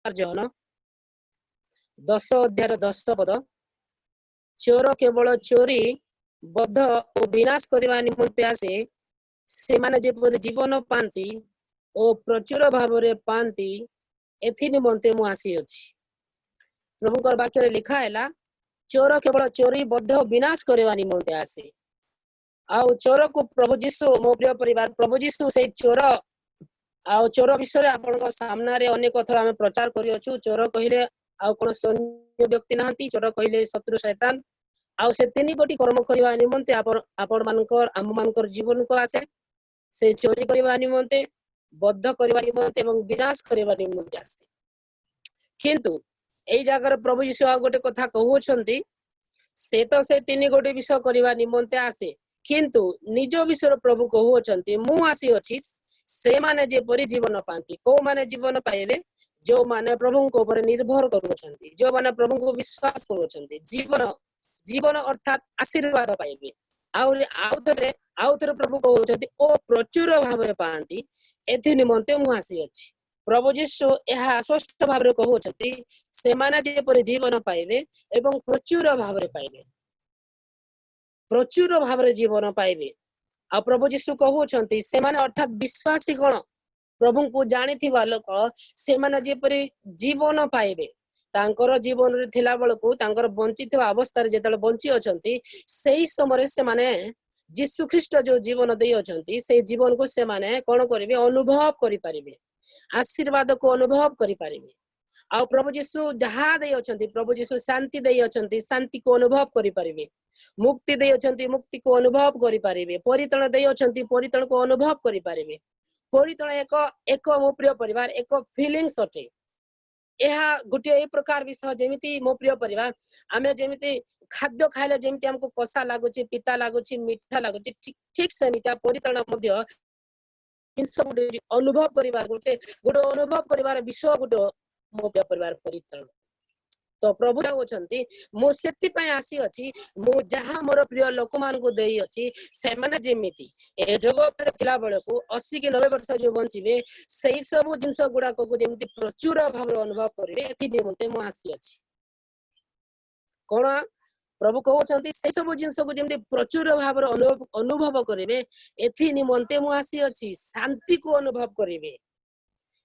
ଜନ 10 ଅଧ୍ୟାୟର 10 ପଦ, ଚୋର କେବଳ ଚୋରି ବଧ ଓ ବିନାଶ କରିବା ନିମନ୍ତେ ଆସେ, ସେମାନେ ଯେପରି ଜୀବନ ପାଆନ୍ତି ଓ ପ୍ରଚୁର ଭାବରେ ପାଆନ୍ତି, ଏଥି ନିମନ୍ତେ ମୁଁ ଆସିଅଛି। ପ୍ରଭୁଙ୍କର ବାକ୍ୟରେ ଲେଖା ହେଲା, ଚୋର କେବଳ ଚୋରି ବଧ ବିନାଶ କରିବା ନିମନ୍ତେ ଆସେ। ଆଉ ଚୋରକୁ ପ୍ରଭୁ ଯୀଶୁ, ମୋ ପ୍ରିୟ ପରିବାର, ପ୍ରଭୁ ଯୀଶୁ ସେଇ ଚୋର ଆଉ ଚୋର ବିଷୟରେ ଆପଣଙ୍କ ସାମ୍ନାରେ ଅନେକ ଥର ଆମେ ପ୍ରଚାର କରିଅଛୁ। ଚୋର କହିଲେ ଆଉ କୌଣସି ଅନ୍ୟ ବ୍ୟକ୍ତି ନାହାନ୍ତି, ଚୋର କହିଲେ ଶତ୍ରୁ ଶୈତାନ। ଆଉ ସେ 3 ଗୋଟି କର୍ମ କରିବା ନିମନ୍ତେ ଆପଣ ମାନଙ୍କର ଆମ ମାନଙ୍କର ଜୀବନକୁ ଆସେ। ସେ ଚୋରି କରିବା ନିମନ୍ତେ, ବଦ୍ଧ କରିବା ନିମନ୍ତେ ଏବଂ ବିନାଶ କରିବା ନିମନ୍ତେ ଆସେ। କିନ୍ତୁ ଏଇ ଜାଗାରେ ପ୍ରଭୁ ଯୀଶୁ ଆଉ ଗୋଟେ କଥା କହୁଛନ୍ତି, ସେ ତ ସେ 3 ଗୋଟି ବିଷୟ କରିବା ନିମନ୍ତେ ଆସେ, କିନ୍ତୁ ନିଜ ବିଷୟରେ ପ୍ରଭୁ କହୁଅଛନ୍ତି, ମୁଁ ଆସିଅଛି ସେମାନେ ଯେପରି ଜୀବନ ପାଆନ୍ତି। କୋଉମାନେ ଜୀବନ ପାଇବେ? ଯୋଉମାନେ ପ୍ରଭୁଙ୍କ ଉପରେ ନିର୍ଭର କରୁଛନ୍ତି, ଯୋଉମାନେ ପ୍ରଭୁଙ୍କୁ ବିଶ୍ୱାସ କରୁଛନ୍ତି, ଜୀବନ ଅର୍ଥାତ୍ ଆଶୀର୍ବାଦ ପାଇବେ। ଆଉଥରେ ପ୍ରଭୁ କହୁଛନ୍ତି, ଓ ପ୍ରଚୁର ଭାବରେ ପାଆନ୍ତି, ଏଥି ନିମନ୍ତେ ମୁଁ ଆସିଅଛି। ପ୍ରଭୁ ଯୀଶୁ ଏହା ସ୍ପଷ୍ଟ ଭାବରେ କହୁଛନ୍ତି, ସେମାନେ ଯେପରି ଜୀବନ ପାଇବେ ଏବଂ ପ୍ରଚୁର ଭାବରେ ପାଇବେ, ପ୍ରଚୁର ଭାବରେ ଜୀବନ ପାଇବେ। ଆଉ ପ୍ରଭୁ ଯୀଶୁ କହୁଛନ୍ତି, ସେମାନେ ଅର୍ଥାତ୍ ବିଶ୍ୱାସୀ ଗଣ, ପ୍ରଭୁଙ୍କୁ ଜାଣିଥିବା ଲୋକ, ସେମାନେ ଯେପରି ଜୀବନ ପାଇବେ। ତାଙ୍କର ଜୀବନରେ ଥିଲା ବେଳକୁ, ତାଙ୍କର ବଞ୍ଚିଥିବା ଅବସ୍ଥାରେ ଯେତେବେଳେ ବଞ୍ଚି ଅଛନ୍ତି, ସେଇ ସମୟରେ ସେମାନେ ଯୀଶୁ ଖ୍ରୀଷ୍ଟ ଯୋଉ ଜୀବନ ଦେଇ ଅଛନ୍ତି, ସେଇ ଜୀବନକୁ ସେମାନେ କଣ କରିବେ? ଅନୁଭବ କରିପାରିବେ, ଆଶୀର୍ବାଦକୁ ଅନୁଭବ କରିପାରିବେ। ଆଉ ପ୍ରଭୁ ଯୀଶୁ ଯାହା ଦେଇ ଅଛନ୍ତି, ପ୍ରଭୁ ଯୀଶୁ ଶାନ୍ତି ଦେଇ ଅଛନ୍ତି, ଶାନ୍ତିକୁ ଅନୁଭବ କରିପାରିବେ। ମୁକ୍ତି ଦେଇ ଅଛନ୍ତି, ମୁକ୍ତିକୁ ଅନୁଭବ କରିପାରିବେ। ପରିତ୍ରାଣ ଦେଇ ଅଛନ୍ତି, ପରିତ୍ରାଣକୁ ଅନୁଭବ କରିପାରିବେ। ପରିତ୍ରାଣ ଏକ ମୋ ପ୍ରିୟ ପରିବାର, ଏକ ଫିଲିଂସ୍ ଅଟେ। ଏହା ଗୋଟିଏ ଏଇ ପ୍ରକାର ବିଷୟ, ଯେମିତି ମୋ ପ୍ରିୟ ପରିବାର, ଆମେ ଯେମିତି ଖାଦ୍ୟ ଖାଇଲେ ଯେମିତି ଆମକୁ କଷା ଲାଗୁଛି, ପିତା ଲାଗୁଛି, ମିଠା ଲାଗୁଛି, ଠିକ ସେମିତି ପରିତ୍ରାଣ ମଧ୍ୟ ଜିନିଷ ଗୋଟେ ଅନୁଭବ କରିବାର ଗୋଟେ ଅନୁଭବ କରିବାର ବିଷୟ ଗୋଟେ ମୋ ପ୍ରିୟ ପରିବାର, ପରିତ୍ରାଣ। ତ ପ୍ରଭୁ କହୁଛନ୍ତି, ମୁଁ ସେଥିପାଇଁ ଆସିଅଛି, ମୁଁ ଯାହା ମୋର ପ୍ରିୟ ଲୋକମାନଙ୍କୁ ଦେଇଅଛି, ସେମାନେ ଯେମିତି ଏ ଜଗତରେ ଥିଲା ବେଳକୁ 80 କି 90 ବର୍ଷ ଯୋଉ ବଞ୍ଚିବେ, ସେଇ ସବୁ ଜିନିଷ ଗୁଡାକକୁ ଯେମିତି ପ୍ରଚୁର ଭାବରେ ଅନୁଭବ କରିବେ, ଏଥି ନିମନ୍ତେ ମୁଁ ଆସିଅଛି। କଣ ପ୍ରଭୁ କହୁଛନ୍ତି? ସେ ସବୁ ଜିନିଷକୁ ଯେମିତି ପ୍ରଚୁର ଭାବରେ ଅନୁଭବ କରିବେ, ଏଥି ନିମନ୍ତେ ମୁଁ ଆସିଅଛି। ଶାନ୍ତିକୁ ଅନୁଭବ କରିବେ,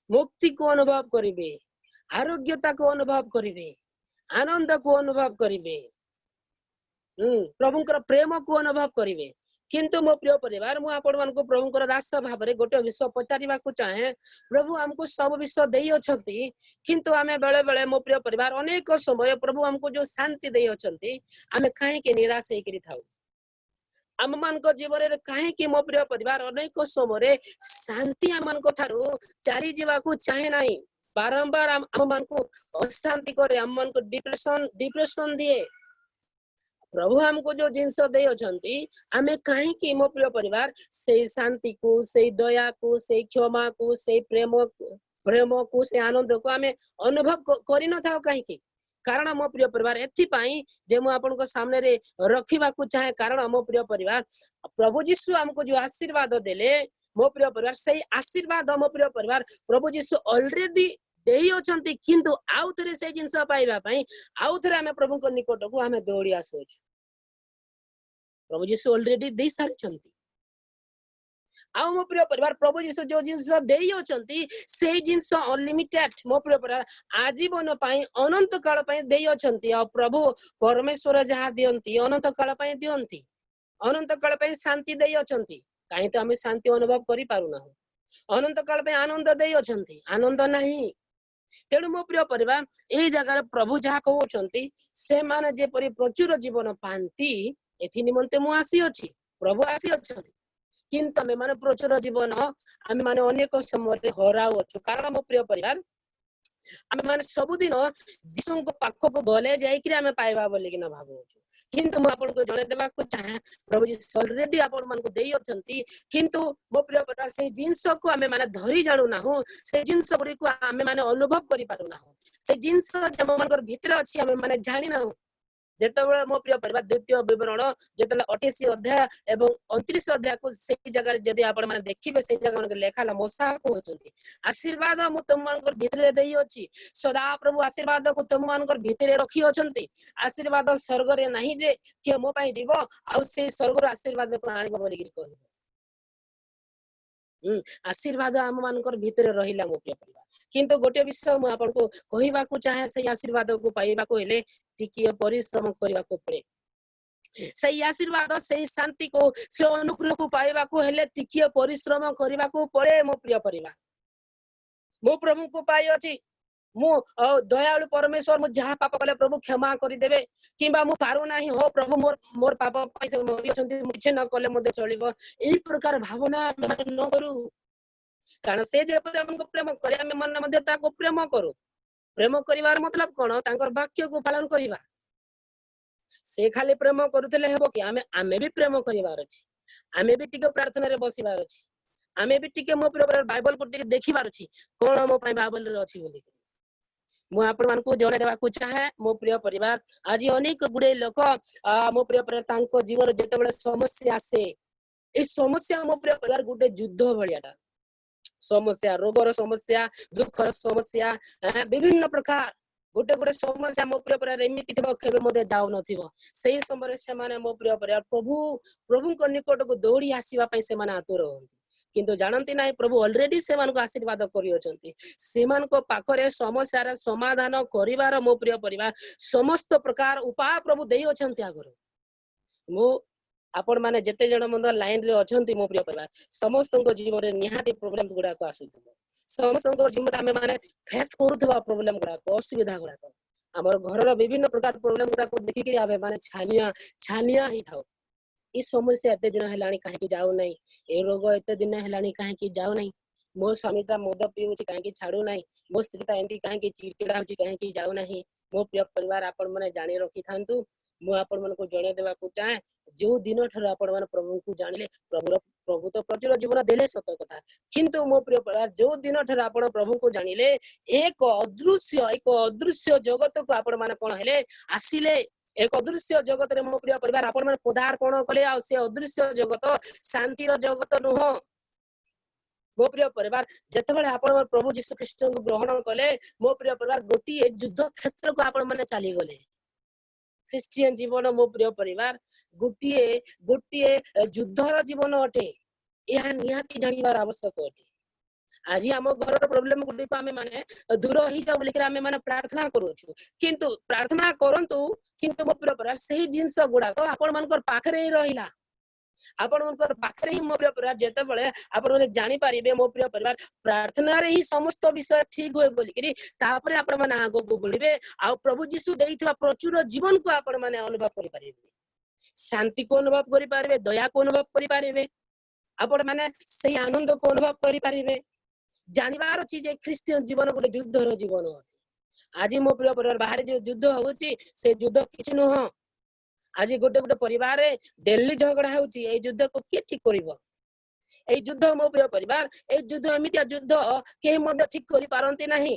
ମୁକ୍ତିକୁ ଅନୁଭବ କରିବେ, ଆରୋଗ୍ୟତାକୁ ଅନୁଭବ କରିବେ, ଆନନ୍ଦକୁ ଅନୁଭବ କରିବେ, ପ୍ରଭୁଙ୍କର ପ୍ରେମକୁ ଅନୁଭବ କରିବେ। କିନ୍ତୁ ମୋ ପ୍ରିୟ ପରିବାର, ମୁଁ ଆପଣମାନଙ୍କୁ ପ୍ରଭୁଙ୍କର ଦାସ ଭାବରେ ଗୋଟେ ବିଷୟ ପଚାରିବାକୁ ଚାହେଁ। ପ୍ରଭୁ ଆମକୁ ସବୁ ବିଷୟ ଦେଇ ଅଛନ୍ତି, କିନ୍ତୁ ଆମେ ବେଳେ ବେଳେ ମୋ ପ୍ରିୟ ପରିବାର, ଅନେକ ସମୟ ପ୍ରଭୁ ଆମକୁ ଯୋଉ ଶାନ୍ତି ଦେଇ ଅଛନ୍ତି, ଆମେ କାହିଁକି ନିରାଶ ହେଇକରି ଥାଉ? ଆମ ମାନଙ୍କ ଜୀବନରେ କାହିଁକି ମୋ ପ୍ରିୟ ପରିବାର ଅନେକ ସମୟରେ ଶାନ୍ତି ଆମମାନଙ୍କ ଠାରୁ ଚାଲି ଯିବାକୁ ଚାହେଁ ନାହିଁ? ବାରମ୍ବାର ଆମ ମାନଙ୍କୁ ଅଶାନ୍ତି କରେ, ଆମ ମାନଙ୍କୁ ଡିପ୍ରେସନ ଦିଏ। ପ୍ରଭୁ ଆମକୁ ଯୋଉ ଜିନିଷ ଦେଇ ଅଛନ୍ତି, ଆମେ କାହିଁକି ମୋ ପ୍ରିୟ ପରିବାର ସେଇ ଶାନ୍ତିକୁ, ସେଇ ଦୟାକୁ, ସେଇ କ୍ଷମାକୁ, ସେଇ ପ୍ରେମକୁ, ସେଇ ଆନନ୍ଦକୁ ଆମେ ଅନୁଭବ କରିନଥାଉ କାହିଁକି? କାରଣ ମୋ ପ୍ରିୟ ପରିବାର, ଏଥିପାଇଁ ଯେ ମୁଁ ଆପଣଙ୍କ ସାମ୍ନାରେ ରଖିବାକୁ ଚାହେଁ। କାରଣ ମୋ ପ୍ରିୟ ପରିବାର, ପ୍ରଭୁ ଯୀଶୁ ଆମକୁ ଯୋଉ ଆଶୀର୍ବାଦ ଦେଲେ, ମୋ ପ୍ରିୟ ପରିବାର, ସେଇ ଆଶୀର୍ବାଦ ମୋ ପ୍ରିୟ ପରିବାର ପ୍ରଭୁ ଯୀଶୁ ଅଲରେଡି ଦେଇ ଅଛନ୍ତି, କିନ୍ତୁ ଆଉ ଥରେ ସେଇ ଜିନିଷ ପାଇବା ପାଇଁ ଆଉ ଥରେ ଆମେ ପ୍ରଭୁଙ୍କ ନିକଟକୁ ଆମେ ଦୌଡ଼ି ଆସୁଅଛୁ। ପ୍ରଭୁ ଯୀଶୁ ଅଲରେଡି ଦେଇ ସାରିଛନ୍ତି। ଆଉ ମୋ ପ୍ରିୟ ପରିବାର, ପ୍ରଭୁ ଯୀଶୁ ଯୋଉ ଜିନିଷ ଦେଇ ଅଛନ୍ତି, ସେଇ ଜିନିଷ ଅନଲିମିଟେଡ ମୋ ପ୍ରିୟ ପରିବାର, ଆଜୀବନ ପାଇଁ, ଅନନ୍ତ କାଳ ପାଇଁ ଦେଇ ଅଛନ୍ତି। ଆଉ ପ୍ରଭୁ ପରମେଶ୍ୱର ଯାହା ଦିଅନ୍ତି, ଅନନ୍ତ କାଳ ପାଇଁ ଦିଅନ୍ତି, ଅନନ୍ତ କାଳ ପାଇଁ ଶାନ୍ତି ଦେଇ ଅଛନ୍ତି। କାହିଁ ତ ଆମେ ଶାନ୍ତି ଅନୁଭବ କରିପାରୁନାହୁଁ? ଅନନ୍ତ କାଳ ପାଇଁ ଆନନ୍ଦ ଦେଇ ଅଛନ୍ତି, ଆନନ୍ଦ ନାହିଁ। ତେଣୁ ମୋ ପ୍ରିୟ ପରିବାର, ଏଇ ଜାଗାରେ ପ୍ରଭୁ ଯାହା କହୁଛନ୍ତି, ସେମାନେ ଯେପରି ପ୍ରଚୁର ଜୀବନ ପାଆନ୍ତି, ଏଥି ନିମନ୍ତେ ମୁଁ ଆସିଅଛି। ପ୍ରଭୁ ଆସିଅଛନ୍ତି, କିନ୍ତୁ ଆମେ ମାନେ ପ୍ରଚୁର ଜୀବନ ଆମେ ମାନେ ଅନେକ ସମୟରେ ହରାଉଅଛୁ। କାରଣ ମୋ ପ୍ରିୟ ପରିବାର, ଆମେ ମାନେ ସବୁଦିନ ଯୀଶୁଙ୍କ ପାଖକୁ ଗଲେ ଯାଇକିରି ଆମେ ପାଇବା ବୋଲିକିନା ଭାବୁଅଛୁ। କିନ୍ତୁ ମୁଁ ଆପଣଙ୍କୁ ଜଣେଇଦେବାକୁ ଚାହେଁ, ପ୍ରଭୁ ଯୀଶୁ ଅଲରେଡି ଆପଣ ମାନଙ୍କୁ ଦେଇ ଅଛନ୍ତି, କିନ୍ତୁ ମୋ ପ୍ରିୟ ପରିବାର, ସେଇ ଜିନିଷକୁ ଆମେ ମାନେ ଧରି ଜାଣୁନାହୁଁ, ସେଇ ଜିନିଷ ଗୁଡିକୁ ଆମେ ମାନେ ଅନୁଭବ କରିପାରୁନାହୁଁ। ସେଇ ଜିନିଷ ଆମ ମାନଙ୍କର ଭିତରେ ଅଛି, ଆମେ ମାନେ ଜାଣିନାହୁଁ। ଯେତେବେଳେ ମୋ ପ୍ରିୟ ପରିବାର ଦ୍ୱିତୀୟ ବିବରଣ ଯେତେବେଳେ 28 ଅଧ୍ୟାୟ ଏବଂ 29 ଅଧ୍ୟାୟକୁ ସେଇ ଜାଗାରେ ଯଦି ଆପଣ ମାନେ ଦେଖିବେ ସେଇ ଜାଗା ମାନଙ୍କରେ ଲେଖା ହେଲା ମୂଷା କହୁଛନ୍ତି ଆଶୀର୍ବାଦ ମୁଁ ତୁମମାନଙ୍କର ଭିତରେ ଦେଇଅଛି ସଦା ପ୍ରଭୁ ଆଶୀର୍ବାଦକୁ ତୁମମାନଙ୍କର ଭିତରେ ରଖି ଅଛନ୍ତି ଆଶୀର୍ବାଦ ସ୍ୱର୍ଗରେ ନାହିଁ ଯେ କିଏ ମୋ ପାଇଁ ଯିବ ଆଉ ସେଇ ସ୍ୱର୍ଗର ଆଶୀର୍ବାଦକୁ ଆଣିବ ବୋଲିକି କହିବ ଆଶୀର୍ବାଦ ଆମ ମାନଙ୍କର ଭିତରେ ରହିଲା ମୋ ପ୍ରିୟ ପରିବାର କିନ୍ତୁ ଗୋଟେ ବିଷୟ ମୁଁ ଆପଣଙ୍କୁ କହିବାକୁ ଚାହେଁ ସେଇ ଆଶୀର୍ବାଦକୁ ପାଇବାକୁ ହେଲେ ଟିକିଏ ପରିଶ୍ରମ କରିବାକୁ ପଡେ ସେଇ ଆଶୀର୍ବାଦ ସେଇ ଶାନ୍ତିକୁ ସେ ଅନୁଗ୍ରହକୁ ପାଇବାକୁ ହେଲେ ଟିକିଏ ପରିଶ୍ରମ କରିବାକୁ ପଡେ ମୋ ପ୍ରିୟ ପରିବାର ମୁଁ ପ୍ରଭୁଙ୍କୁ ପାଇଅଛି ମୁଁ ଦୟାଳୁ ପରମେଶ୍ୱର ମୁଁ ଯାହା ପାପ କଲେ ପ୍ରଭୁ କ୍ଷମା କରିଦେବେ କିମ୍ବା ମୁଁ ପାରୁନାହିଁ ହଉ ପ୍ରଭୁ ମୋର ପାପ ପାଇଁ ସେ ମରିଅଛନ୍ତି ମୁଁ କିଛି ନ କଲେ ମଧ୍ୟ ଚଳିବ ଏଇ ପ୍ରକାର ଭାବନା ନ କରୁ କାରଣ ସେ ଯେପରି ଆମକୁ ପ୍ରେମ କରେ ଆମେ ମନେ ମଧ୍ୟ ତାକୁ ପ୍ରେମ କରୁ ପ୍ରେମ କରିବାର ମତଲବ କଣ ତାଙ୍କର ବାକ୍ୟକୁ ପାଳନ କରିବା ସେ ଖାଲି ପ୍ରେମ କରୁଥିଲେ ହେବ କି ଆମେ ବି ପ୍ରେମ କରିବାର ଅଛି ଆମେ ବି ଟିକେ ପ୍ରାର୍ଥନାରେ ବସିବାର ଅଛି ଆମେ ବି ଟିକେ ମୋ ପ୍ରିୟ ବାଇବଲକୁ ଟିକେ ଦେଖିବାର ଅଛି କଣ ମୋ ପାଇଁ ବାଇବଲରେ ଅଛି ବୋଲି ମୁଁ ଆପଣମାନଙ୍କୁ ଜଣେଇ ଦେବାକୁ ଚାହେଁ ମୋ ପ୍ରିୟ ପରିବାର ଆଜି ଅନେକ ଗୁଡେ ଲୋକ ମୋ ପ୍ରିୟ ପରିବାର ତାଙ୍କ ଜୀବନ ଯେତେବେଳେ ସମସ୍ୟା ଆସେ এই সমস্যা ମୋ ପ୍ରିୟ ପରିବାର ଗୋଟେ ଯୁଦ୍ଧ ଭଳିଆଟା ସମସ୍ୟା ରୋଗର ସମସ୍ୟା ଦୁଃଖର ସମସ୍ୟା ବିଭିନ୍ନ ପ୍ରକାର ଗୋଟେ ଗୋଟେ ସମସ୍ୟା ମୋ ପ୍ରିୟ ପରିବାର ଏମିତି ଥିବ କେବେ ମଧ୍ୟ ଯାଉନଥିବ ସେଇ ସମୟରେ ସେମାନେ ମୋ ପ୍ରିୟ ପରିବାର ପ୍ରଭୁଙ୍କ ନିକଟକୁ ଦୌଡ଼ି ଆସିବା ପାଇଁ ସେମାନେ ଆତୁର ହୁଅନ୍ତି କିନ୍ତୁ ଜାଣନ୍ତି ନାହିଁ ପ୍ରଭୁ ଅଲରେଡି ସେମାନଙ୍କୁ ଆଶୀର୍ବାଦ କରିଅଛନ୍ତି ସେମାନଙ୍କ ପାଖରେ ସମସ୍ୟାର ସମାଧାନ କରିବାର ମୋ ପ୍ରିୟ ପରିବାର ସମସ୍ତ ପ୍ରକାର ଉପାୟ ପ୍ରଭୁ ଦେଇଅଛନ୍ତି ଆଗରୁ ମୁଁ ଆପଣ ମାନେ ଯେତେ ଜଣ ମଧ୍ୟ ଲାଇନ ରେ ଅଛନ୍ତି ମୋ ପ୍ରିୟ ପରିବାର ସମସ୍ତଙ୍କ ଜୀବନରେ ନିହାତି ପ୍ରୋବ୍ଲେମ ଗୁଡାକ ଆସୁଥିବ ସମସ୍ତଙ୍କ ଜୀବନରେ ଆମେ ମାନେ ଫେସ୍ କରୁଥିବା ପ୍ରୋବ୍ଲେମ ଗୁଡାକ ଅସୁବିଧା ଗୁଡାକ ଆମର ଘରର ବିଭିନ୍ନ ପ୍ରକାର ପ୍ରୋବ୍ଲେମ ଗୁଡାକ ଦେଖିକିରି ଆମେ ମାନେ ଛାନିଆ ହେଇଥାଉ ଏ ସମସ୍ୟା ଏତେ ଦିନ ହେଲାଣି କାହିଁକି ଯାଉନାହିଁ ଏ ରୋଗ ଏତେ ଦିନ ହେଲାଣି କାହିଁକି ଯାଉନାହିଁ ମୋ ସ୍ୱାମୀଟା ମଦ ପିଉଛି କାହିଁକି ଛାଡୁନାହିଁ ମୋ ସ୍ତ୍ରୀଟା ଏମିତି କାହିଁକି ଚିଡଚିଡା ହଉଛି କାହିଁକି ଯାଉନାହିଁ ମୋ ପ୍ରିୟ ପରିବାର ଆପଣ ମାନେ ଜାଣି ରଖିଥାନ୍ତୁ ମୁଁ ଆପଣ ମାନଙ୍କୁ ଜଣେଇ ଦେବାକୁ ଚାହେଁ ଯେଉଁ ଦିନ ଠାରୁ ଆପଣ ମାନେ ପ୍ରଭୁଙ୍କୁ ଜାଣିଲେ ପ୍ରଭୁ ତ ପ୍ରଚୁର ଜୀବନ ଦେଲେ ସତ କଥା କିନ୍ତୁ ମୋ ପ୍ରିୟ ପରିବାର ଯେଉଁ ଦିନ ଠାରୁ ଆପଣ ପ୍ରଭୁଙ୍କୁ ଜାଣିଲେ ଏକ ଅଦୃଶ୍ୟ ଜଗତକୁ ଆପଣ ମାନେ କଣ ହେଲେ ଆସିଲେ ଏକ ଅଦୃଶ୍ୟ ଜଗତରେ ମୋ ପ୍ରିୟ ପରିବାର ଆପଣ ମାନେ ପଦାର୍ପଣ କଲେ ଆଉ ସେ ଅଦୃଶ୍ୟ ଜଗତ ଶାନ୍ତିର ଜଗତ ନୁହଁ ମୋ ପ୍ରିୟ ପରିବାର ଯେତେବେଳେ ଆପଣ ପ୍ରଭୁ ଯୀଶୁ ଖ୍ରୀଷ୍ଟଙ୍କୁ ଗ୍ରହଣ କଲେ ମୋ ପ୍ରିୟ ପରିବାର ଗୋଟିଏ ଯୁଦ୍ଧ କ୍ଷେତ୍ରକୁ ଆପଣ ମାନେ ଚାଲିଗଲେ ଖ୍ରୀଷ୍ଟିଆନ ଜୀବନ ମୋ ପ୍ରିୟ ପରିବାର ଗୋଟିଏ ଯୁଦ୍ଧର ଜୀବନ ଅଟେ ଏହା ନିହାତି ଜାଣିବାର ଆବଶ୍ୟକ ଅଟେ ଆଜି ଆମ ଘରର ପ୍ରୋବ୍ଲେମ ଗୁଡିକ ଆମେ ମାନେ ଦୂର ହେଇଯାଉ ବୋଲିକି ଆମେ ମାନେ ପ୍ରାର୍ଥନା କରୁଛୁ କିନ୍ତୁ ପ୍ରାର୍ଥନା କରନ୍ତୁ କିନ୍ତୁ ମୋ ପ୍ରିୟ ପରିବାର ସେହି ଜିନିଷ ଗୁଡାକ ଆପଣ ମାନଙ୍କର ପାଖରେ ହିଁ ରହିଲା ଆପଣଙ୍କର ପାଖରେ ହିଁ ମୋ ପ୍ରିୟ ପରିବାର ଯେତେବେଳେ ଆପଣମାନେ ଜାଣିପାରିବେ ମୋ ପ୍ରିୟ ପରିବାର ପ୍ରାର୍ଥନାରେ ହିଁ ସମସ୍ତ ବିଷୟ ଠିକ ହୁଏ ବୋଲିକିରି ତାପରେ ଆପଣ ମାନେ ଆଗକୁ ବଢିବେ ଆଉ ପ୍ରଭୁ ଯୀଶୁ ଦେଇଥିବା ପ୍ରଚୁର ଜୀବନକୁ ଆପଣ ମାନେ ଅନୁଭବ କରିପାରିବେ ଶାନ୍ତିକୁ ଅନୁଭବ କରିପାରିବେ ଦୟାକୁ ଅନୁଭବ କରିପାରିବେ ଆପଣ ମାନେ ସେଇ ଆନନ୍ଦକୁ ଅନୁଭବ କରିପାରିବେ ଜାଣିବାର ଅଛି ଯେ ଖ୍ରୀଷ୍ଟିଆନ ଜୀବନ ଗୋଟେ ଯୁଦ୍ଧର ଜୀବନ ଆଜି ମୋ ପ୍ରିୟ ପରିବାର ବାହାରେ ଯୋଉ ଯୁଦ୍ଧ ହଉଛି ସେ ଯୁଦ୍ଧ କିଛି ନୁହଁ ଆଜି ଗୋଟେ ପରିବାରରେ ଡେଲି ଝଗଡା ହଉଛି ଏଇ ଯୁଦ୍ଧକୁ କିଏ ଠିକ କରିବ ଏଇ ଯୁଦ୍ଧ ମୋ ପ୍ରିୟ ପରିବାର ଏଇ ଯୁଦ୍ଧ ଏମିତିଆ ଯୁଦ୍ଧ କେହି ମଧ୍ୟ ଠିକ କରିପାରନ୍ତି ନାହିଁ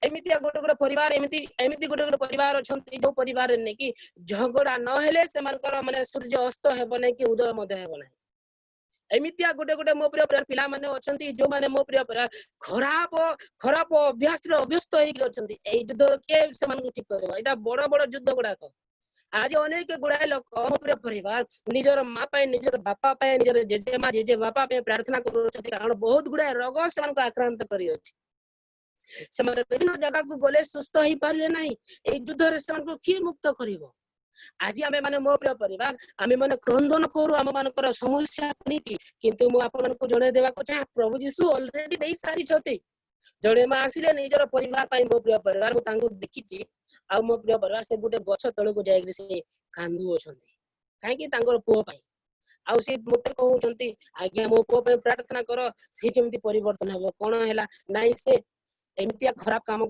ଏମିତିଆ ଗୋଟେ ପରିବାର ଏମିତି ଗୋଟେ ପରିବାର ଅଛନ୍ତି ଯୋଉ ପରିବାରରେ ନେଇକି ଝଗଡା ନହେଲେ ସେମାନଙ୍କର ମାନେ ସୂର୍ଯ୍ୟ ଅସ୍ତ ହେବ ନାହିଁ କି ଉଦୟ ମଧ୍ୟ ହେବ ନାହିଁ ଏମିତିଆ ଗୋଟେ ମୋ ପ୍ରିୟ ପିଲାମାନେ ଅଛନ୍ତି ଯୋଉମାନେ ମୋ ପ୍ରିୟ ଖରାପ ଅଭ୍ୟାସରେ ଅଭ୍ୟସ୍ତ ହେଇକି ଅଛନ୍ତି ଏଇ ଯୁଦ୍ଧ କିଏ ସେମାନଙ୍କୁ ଠିକ କରିବ ଏଇଟା ବଡ ଯୁଦ୍ଧ ଗୁଡାକ ଆଜି ଅନେକ ଗୁଡାଏ ଲୋକ ମୋ ପ୍ରିୟ ପରିବାର ନିଜର ମା ପାଇଁ ନିଜର ବାପା ପାଇଁ ନିଜର ଜେଜେମା ଜେଜେ ବାପା ପାଇଁ ପ୍ରାର୍ଥନା କରୁଛନ୍ତି କାରଣ ବହୁତ ଗୁଡାଏ ରୋଗ ସେମାନଙ୍କୁ ଆକ୍ରାନ୍ତ କରିଅଛି ସେମାନେ ବିଭିନ୍ନ ଜାଗାକୁ ଗଲେ ସୁସ୍ଥ ହେଇପାରିଲେ ନାହିଁ ଏଇ ଯୁଦ୍ଧରେ ସେମାନଙ୍କୁ କିଏ ମୁକ୍ତ କରିବ ଆଜି ଆମେ ମାନେ ମୋ ପ୍ରିୟ ପରିବାର ଆମେ ମାନେ କ୍ରନ୍ଦନ କରୁ ଆମ ମାନଙ୍କର ସମସ୍ୟା ନେଇକି କିନ୍ତୁ ମୁଁ ଆପଣମାନଙ୍କୁ ଜଣେଇ ଦେବାକୁ ଚାହେଁ ପ୍ରଭୁ ଯୀଶୁ ଅଲରେଡି ଦେଇ ସାରିଛନ୍ତି ଜଣେ ମା ଆସିଲେ ନିଜର ପରିବାର ପାଇଁ ମୋ ପ୍ରିୟ ପରିବାର ମୁଁ ତାଙ୍କୁ ଦେଖିଛି ଆଉ ମୋ ପ୍ରିୟ ପରିବାର ସେ ଗୋଟେ ଗଛ ତଳକୁ ଯାଇକି ସେ କାନ୍ଦୁ ଅଛନ୍ତି କାହିଁକି ତାଙ୍କର ପୁଅ ପାଇଁ ଆଉ ସେ ମତେ କହୁଛନ୍ତି ଆଜ୍ଞା ମୋ ପୁଅ ପାଇଁ ପ୍ରାର୍ଥନା କର ସେ ଯେମିତି ପରିବର୍ତ୍ତନ ହେବ କଣ ହେଲା ନାଇଁ ସେ ଏମିତିଆ ଖରାପ କାମ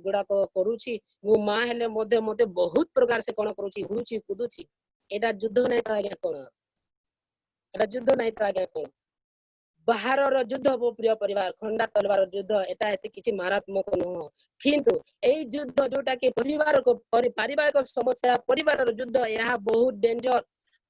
ଗୁଡାକ କରୁଛି ମୁଁ ମା ହେଲେ ମଧ୍ୟ ମତେ ବହୁତ ପ୍ରକାର ସେ କଣ କରୁଛି ହୁଡୁଛି କୁଦୁଛି ଏଇଟା ଯୁଦ୍ଧ ନାହିଁ ତ ଆଜ୍ଞା କଣ ଏଇଟା ଯୁଦ୍ଧ ନାହିଁ ତ ଆଜ୍ଞା କଣ बाहर युद्ध मो प्रिय परिवार खंडा तलवार युद्ध एटा एते किछि मारात्मक नुह किंतु एई युद्ध जोटा कि परिवार को पारिवारिक समस्या परिवार युद्ध यह बहुत डेंजर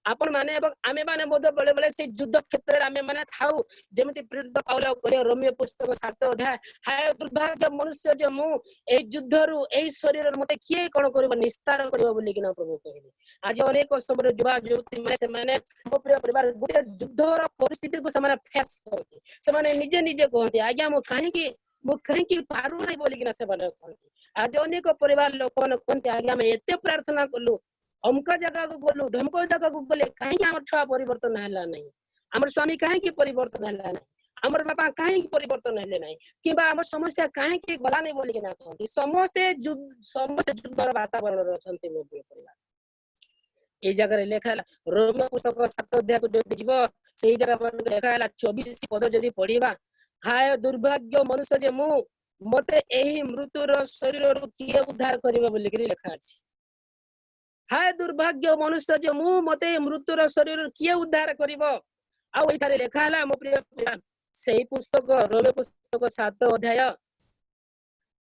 आपण माने एवं आमे माने बोध बळे बळे से युद्ध क्षेत्र रे आमे माने थाउ जेमिति प्रेरित पाउल करियो रोमियो पुस्तक 7 अध्याय हाय दुर्भाग्य मनुष्य जे मु ए युद्ध रु ए शरीर मते किए कोन करबो निस्तार करबो बोली कि ना प्रभु कहले आज अनेक समय युवा युवती माने से माने मो प्रिय परिवार गुटे युद्ध रो परिस्थिति को से माने फेस करते से माने निजे निजे कहते आज्ञा मु कहीं पारू नहीं बोली कि ना से माने कहते आज अनेक परिवार लोक कहते आज्ञा में एते प्रार्थना कलु अमका जगह को बोलू ढमको जगह को बोले कहीं हमर छुआ परिवर्तन हला नहीं हमर स्वामी कहीं परिवर्तन हला नहीं हमर बापा कहीं परिवर्तन हले नहीं किबा हमर समस्या कहीं गला नहीं बोली कि ना कहते समस्त युद्धर वातावरण रहते मो परिवार ए जगह लिखा रोम पुस्तक 7 अध्याय को देखिबो सेही जगह पर लिखा 24 पद जदी पढिबा हाय दुर्भाग्य मनुष्य जे मु मते एही मृत्युर शरीर रु किए उद्धार करिबो बोली कि लिखा अछि हाय दुर्भाग्य मनुष्य जे मु मते मृत्युर शरीर किए उद्धार करिबो आ ओइठारे लिखा हला मो प्रिय पिता सेही पुस्तक रोम पुस्तक 7 अध्याय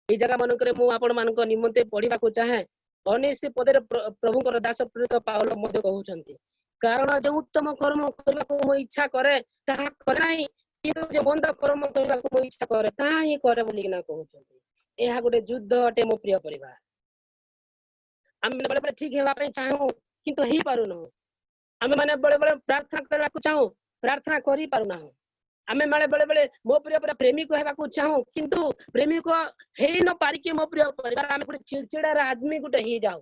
ए जगह मनकरे मु आपण मानक निमंते पढिबा को चाहे 19 पदरे प्रभुकर दास प्रेरित पाउल मध्य कहउछंती कारण जे उत्तम कर्म करबा को मो इच्छा करे ताहा करे नाही किंतु जे बंद कर्म करबा को मो इच्छा करे ताहा ही करे बोली कि ना कहउछंती एहा गोटे युद्ध अटे मो प्रिय परिवार आमे बड़े बड़े ठीक हेबा पे चाहू किंतु ही पारु न आमे माने बड़े बड़े प्रार्थना करबा को चाहू प्रार्थना करि पारु ना आमे माने बड़े बड़े मो प्रिय प्रेमी को हेबा को चाहू किंतु प्रेमी को हेई न पारि के मो प्रिय परिवार आमे गुटे चिड़चिड़ा आदमी गुटे ही जाऊ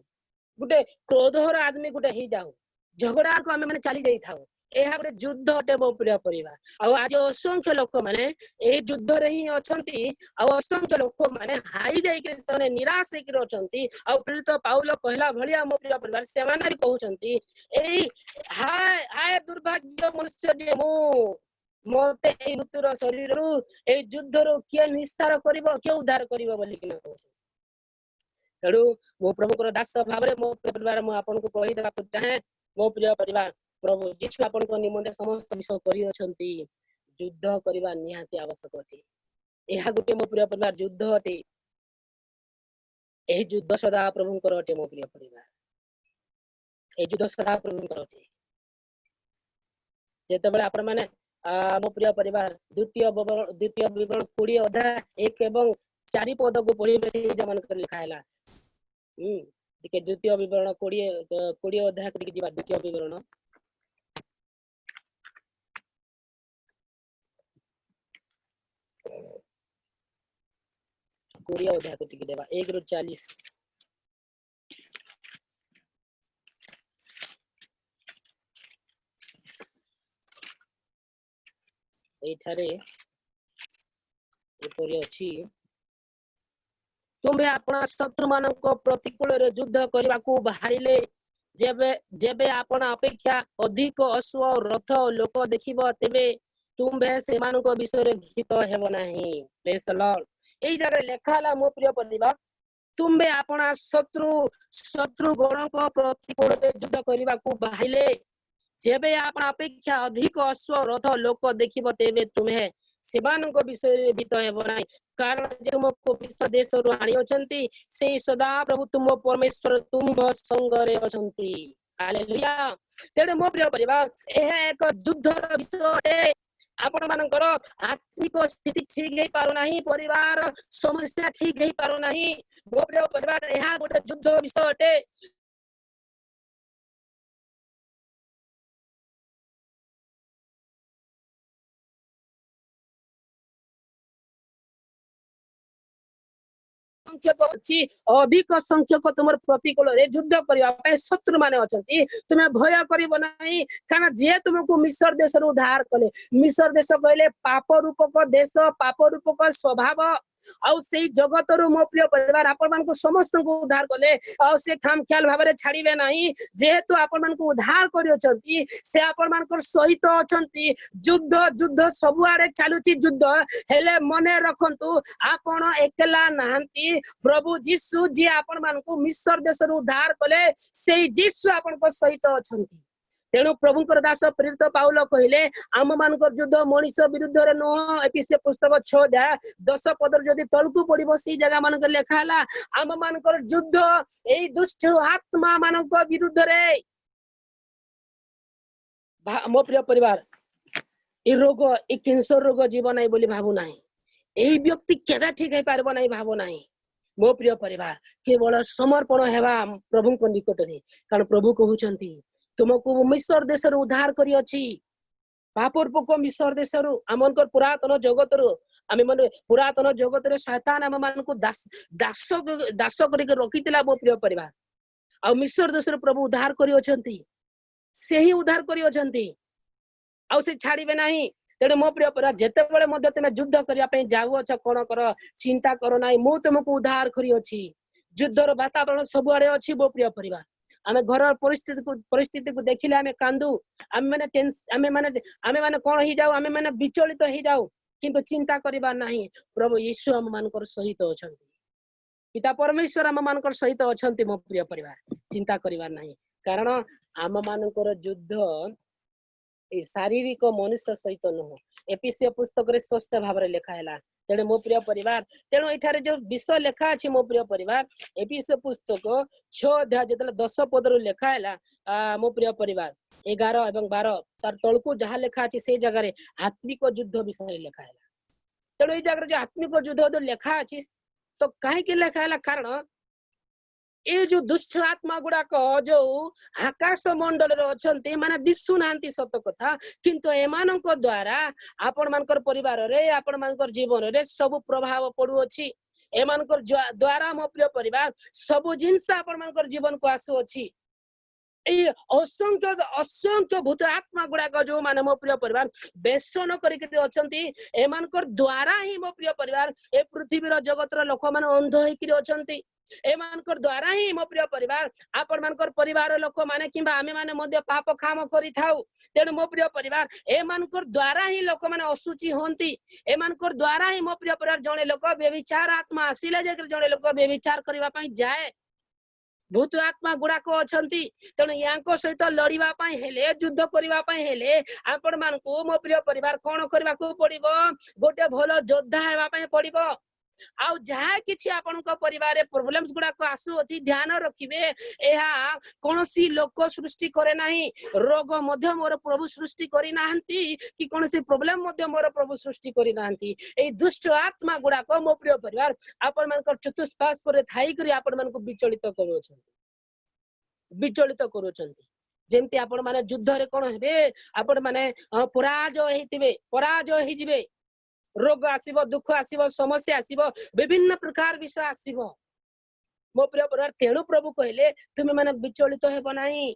गुटे क्रोधर आदमी गुटे ही जाऊ झगड़ा को आमे माने चली जाई थाऊ एहा गोटे युद्ध अटे मो प्रिय परिवार आ आज असंख्य लोक माने ए युद्ध रे ही अछंती आ असंख्य लोक माने हाई जाई के सने निराश हे के अछंती आ प्रेरित पाउल कहला भलिया मो प्रिय परिवार से माने कहउछंती ए हाय हाय दुर्भाग्य मनुष्य जे मु मोते ए मृत्युर शरीर रु ए युद्ध रु के निस्तार करिवो के उद्धार करिवो बोली कि ना तेणु मो प्रभुकर दास भाव मो परिवार मु आपन को कहि देबा चाहे मो प्रिय परिवार प्रभु यीशु आपन को निमंते समस्त विषय करि अछंती युद्ध करिवा निहाती आवश्यक अटे एहा गुटे मो प्रिय परिवार युद्ध अटे एही युद्ध सदा प्रभुकर अटे मो प्रिय परिवार ए युद्ध सदा प्रभुकर अटे जेते बेले आपण माने मो प्रिय परिवार द्वितीय विवरण 20 अध्याय 1 एवं 4 पद को पढिबे से जमन कर लिखा हैला दिके द्वितीय विवरण 20 अध्याय के दिबा द्वितीय विवरण कोरिया अध्याय को टिके देबा 1 रो 40 एठारे एपरि अछि तुम्हे अपना शत्रु मानक प्रतिकूल रे युद्ध करबा को बाहरिले जेबे जेबे आपण अपेक्षा अधिक अश्व रथ लोक देखिबो तेबे तुम्हे से मानक विषय रे भीत हेबो नाही प्रेज द लॉर्ड एई जगह लेखाला मो प्रिय परिवार तुम्हे अपना शत्रु गण को प्रतिकूल रे युद्ध करबा को बाहरिले जेबे आपण अपेक्षा अधिक अश्व रथ लोक देखिबो तेबे तुम्हे सेवानक विषय भीत हेबो नाही कारण जे तुमको विश्व देश रु आनी अछंती से सदा प्रभु तुम परमेश्वर तुम संग रे अछंती हालेलुया तेरे मो प्रिय परिवार एहा एक युद्ध विषय आपण मानकर आत्मिक स्थिति ठीक हे पारो नाही परिवार समस्या ठीक हे पारो नाही मो प्रिय परिवार एहा गोटे युद्ध विषय अटे संख्यक अछि अधिक संख्यक तुमर प्रतिकूल रे युद्ध करिवा पे शत्रु माने अछंती तुमे भय करिवो नाही कारण जे तुमको मिस्र देश रु उद्धार कले मिस्र देश कहले पाप रूपक देश पाप रूपक स्वभाव आउ से जगत रु मो प्रिय परिवार आपण मान को समस्त को उद्धार कले आउ से खाम ख्याल भाबरे छाड़ीबे नाही जेहेतु आपण मान को उद्धार करियोचंती से आपण मान को सहित अछंती युद्ध सब आड़े चालुची युद्ध हेले मने रखंतु आपण एकला नाहंती प्रभु यीशु जे आपण मान को मिस्र देश रु उद्धार कले से यीशु आपण को सहित अछंती तेणु प्रभुंकर दास प्रेरित पाउल कहले आम मानकर युद्ध मनुष्य विरुद्ध रे नुह। एफिसी पुस्तक 6:10 पदर जदि तलकू पड़िबो सी जगह मानक लेखा हला आम मानकर युद्ध एई दुष्ट आत्मा मानक विरुद्ध रे। मो प्रिय परिवार ए रोग ए कैंसर रोग जीवन नहीं बोली भाबू नाही। एई व्यक्ति केबे ठीक है पारबो नाही भाबो नाही। मो प्रिय परिवार केवल समर्पण हेबा प्रभु को निकट रे। कारण प्रभु कहउचंती तुमको मिस्र देश रो उद्धार करी अछि। पापर पोक मिस्र देश रो आमनकर पुरातन जगत रो आमे मन पुरातन जगत रे शैतान आम मान को दास दास दास करी के रखितिला। मो प्रिय परिवार आ मिस्र देश रो प्रभु उद्धार करी अछंती। से ही उद्धार करी अछंती आ से छाड़िबे नाही। तेणु मो प्रिय परिवार जेते बेले मध्य तुम युद्ध करिया पई जाऊ अछ कोन कर चिंता करो नाही। मु तुमको उद्धार करी अछि। युद्धर वातावरण सब आड़े अछि। मो प्रिय परिवार आमे घर परिस्थिति को देखिले आमे कांदू। आमे माने कोन ही जाऊ आमे माने विचलित ही जाऊ किंतु चिंता करिबा नाही। प्रभु यीशु हम मानकर सहित अछंती। पिता परमेश्वर आम मानकर सहित अछंती। मो प्रिय परिवार चिंता करिबा नाही। कारण आम मानकर युद्ध ए शारीरिक मनुष्य सहित नुह। एफिसी पुस्तक रे स्पष्ट भाव रे लिखा हैला। तेणु मो प्रिय परिवार तेणु एठारे जो विषय लेखा अछि मो प्रिय परिवार एफिसी पुस्तक 6:10 पदर लेखा हैला। मो प्रिय परिवार 11 एवं 12 तार तळकू जहा लेखा अछि से जगह रे आत्मिक युद्ध विषय लेखा हैला। तेणु ए जगह रे जो आत्मिक युद्ध जो लेखा अछि तो काहे के लेखा हैला कारण ए जो दुष्ट आत्मा गुड़ाक जो आकाश मंडल अच्छे माने दिशु नांती सत कथा किंतु एमानक द्वारा आपण मानकर परिवार रे आपण मानकर जीवन रे सब प्रभाव पड़ू अछि। एमानकर द्वारा मो प्रिय परिवार सब जिनस आपण मानकर जीवन को आसु अछि। असंख्य असंख्य भूत आत्मा गुड़ाक जो माने मो प्रिय परिवार बेष्टन करिके अछंती एमानकर द्वारा ही मो प्रिय परिवार ए पृथ्वीर जगतर लोक माने अंध होइकि अछंती। एमानकर द्वारा ही मो प्रिय परिवार आपण मानकर परिवार लोक माने किंबा आमे माने मध्य पाप काम करि थाउ। तेणु मो प्रिय परिवार एमानकर द्वारा ही लोक माने असुचि होंती। एमानकर द्वारा ही मो प्रिय परिवार जणे लोक व्यभिचार आत्मा आसिले जे जणे लोक व्यभिचार करबा पई जाए। भूत आत्मा गुड़ाक अछंती। तेणु यांको सहित लड़िबा पई हेले युद्ध करबा पई हेले आपण मानकू मो प्रिय परिवार कोन करबा को पड़िबो गोटे भलो योद्धा हेबा पई पड़िबो। आउ जहा किछि आपनक परिवार प्रॉब्लम्स गुड़ाक आसु अछि ध्यान रखिबे एहा कोनोसी लोक सृष्टि करे नाही। रोग मध्य मोर प्रभु सृष्टि करि नाहंती कि कोनोसी प्रॉब्लम मध्य मोर प्रभु सृष्टि करि नाहंती। ए दुष्ट आत्मा गुड़ाक मो प्रिय परिवार आपण मानकर चतुष्पाश पर थाई करी आपण मानकू विचलित करूछन विचलित करूछंती। जेमती आपण माने युद्ध रे कोन हेबे आपण माने पराजय हेतिबे पराजय हि जिबे। रोग आसीबो दुख आसीबो समस्या आसीबो विभिन्न प्रकार विषय आसीबो। मो प्रिय परिवार तेणु प्रभु कहले तुमे माने विचलित हेबो नाही।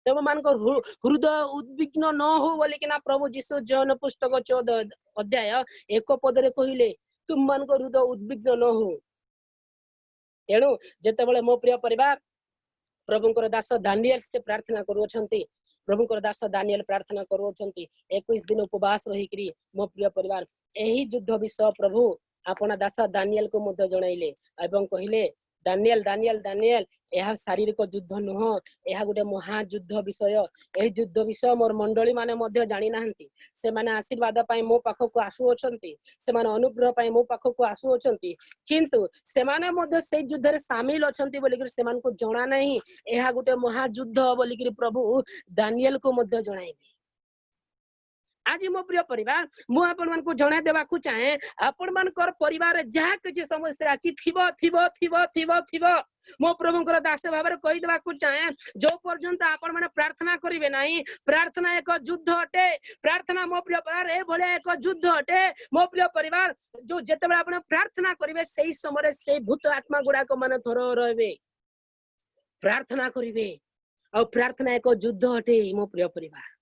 तुम मान को हृदय उद्विग्न न हो बोले कि ना प्रभु जीसु जन पुस्तक 14 पद रे कहले तुम मान को हृदय उद्विग्न न हो। तेणु जेतेबेले मो प्रिय परिवार प्रभुंकर दास दानिएल से प्रार्थना करूछंती। प्रभुंकर दास दानिएल प्रार्थना करूछंती 21 दिन उपवास रही करी मो प्रिय परिवार एही युद्ध विषय प्रभु आपना दास दानिएल को मध्य जणाइले एवं कहिले दानिएल दानिएल दानिएल यह शारीरिक युद्ध नुह यह गोटे महायुद्ध विषय। एही युद्ध विषय मोर मंडली माने मध्य जानि नाहंती। से माने आशीर्वाद पाई मो पाखको आसु अछंती। से माने अनुग्रह पाई मो पाखको आसु अछंती किंतु से माने मध्य से युद्ध रे शामिल अछंती बोली कि से मान को जणा नहीं यह गोटे महायुद्ध बोली कि प्रभु दानिएल को मध्य जणाइले। आज मो प्रिय परिवार मु आपण मान को जणा देबा को चाहे आपण मान कर परिवार जहा कि समस्या अछि थिबो थिबो थिबो थिबो थिबो मो प्रभुंकर दास भाबरे कहि देबा को चाहे जो पर्यंत आपण माने प्रार्थना करिवे नाही। प्रार्थना एक युद्ध अटे। प्रार्थना मो प्रिय परिवार ए भले एक युद्ध अटे। मो प्रिय परिवार जो जेतेबे आपण प्रार्थना करिवे सेही समय से भूत आत्मा गुडा को माने थोर रहबे प्रार्थना करिवे और प्रार्थना एक युद्ध अटे। मो प्रिय परिवार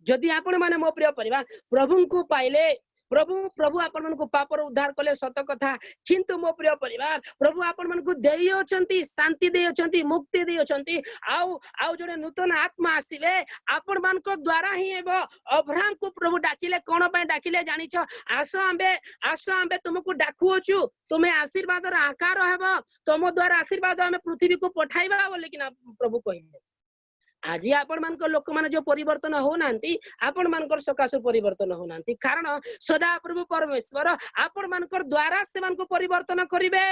जदि आपण माने मो प्रिय परिवार प्रभु को पाइले प्रभु प्रभु आपण मन को पापर उद्धार कले सत कथा किंतु मो प्रिय परिवार प्रभु आपण मन को देई अछंती शांति देई अछंती मुक्ति देई अछंती आउ जड़े नूतन आत्मा आसीबे आपण मान को द्वारा ही एबो। अब्राहम को प्रभु डाकिले कोन पय डाकिले जानिछ आसो आंबे तुमको डाकू अछु तुमे आशीर्वाद र आकार हेबो तुम द्वारा आशीर्वाद हमें पृथ्वी को पठाइबा बोले कि ना प्रभु कहिले आज आपण मान लोक मैंने जो परिवर्तन होना आपण मान सकाशे परिवर्तन होना कारण सदा प्रभु परमेश्वर आपण मान द्वारा से परिवर्तन करेंगे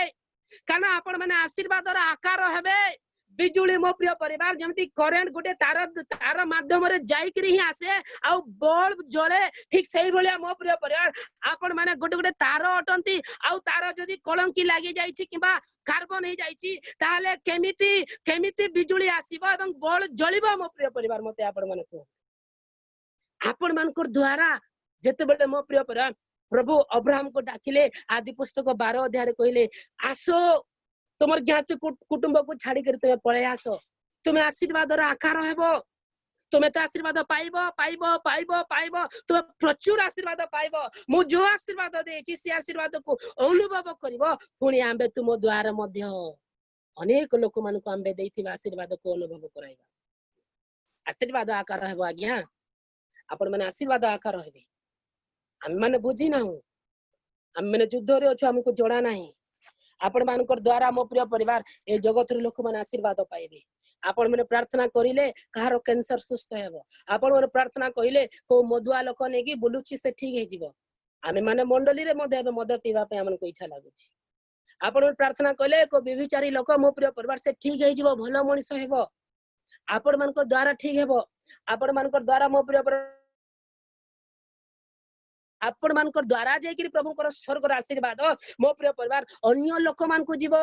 कारण आपण मैंने आशीर्वाद आकार हेबे बिजुली मो प्रिय परिवार जमती करेंट गोटे तार तार माध्यम रे जाइकरी ही आसे आ बल्ब जळे ठीक सही भलिया मो प्रिय परिवार आपण माने गोटे गोटे तार अटंती आ तार जदी कलंकी लागि जाईछि किबा कार्बन हे जाईछि ताले केमिति केमिति बिजुली आसीबो एवं बल्ब जळिबो मो प्रिय परिवार मते आपण माने को आपण मानकर द्वारा जेते बेले मो प्रिय परिवार प्रभु अब्राहम को डाकिले आदि पुस्तक 12 अध्याय रे कहिले आसो तुम ज्ञाति कुटुंब को छाड़ी कर तुम्हें पळे आस तुम्हें आशीर्वाद आकार हेबो तुम्हें तो आशीर्वाद पाइबो पाइबो पाइबो पाइबो तुम्हें प्रचुर आशीर्वाद पाइबो मु जो आशीर्वाद देछि से आशीर्वाद को अनुभव करबो पुणी आंबे तुम द्वार मध्य अनेक लोक मान को आंबे देथिबा आशीर्वाद को अनुभव कराइबा आशीर्वाद आकार हेबो आज्ञा आपण माने आशीर्वाद आकार हेबे हम माने बुझी ना हम माने युद्ध रे अछु हमको जोड़ा नाही आपण मानकर द्वारा मो प्रिय परिवार ए जगत रे लोक मान आशीर्वाद पाइबे आपण माने प्रार्थना करिले कहारो कैंसर सुस्थ हेबो आपण माने प्रार्थना कइले को मधुआ लोक नेकी बुलुची से ठीक हे जिवो आमे माने मंडली रे मधे मद पीवा पे हमन को इच्छा लागुची आपण प्रार्थना कइले को व्यभिचारी लोक मो प्रिय परिवार से ठीक हे जिवो भलो मनिष हेबो आपण मानकर द्वारा ठीक हेबो आपण मानकर द्वारा मो प्रिय आपण मानकर द्वारा जाइकरी प्रभुकर स्वर्गर आशीर्वाद मो प्रिय परिवार अन्य लोक मान को जीव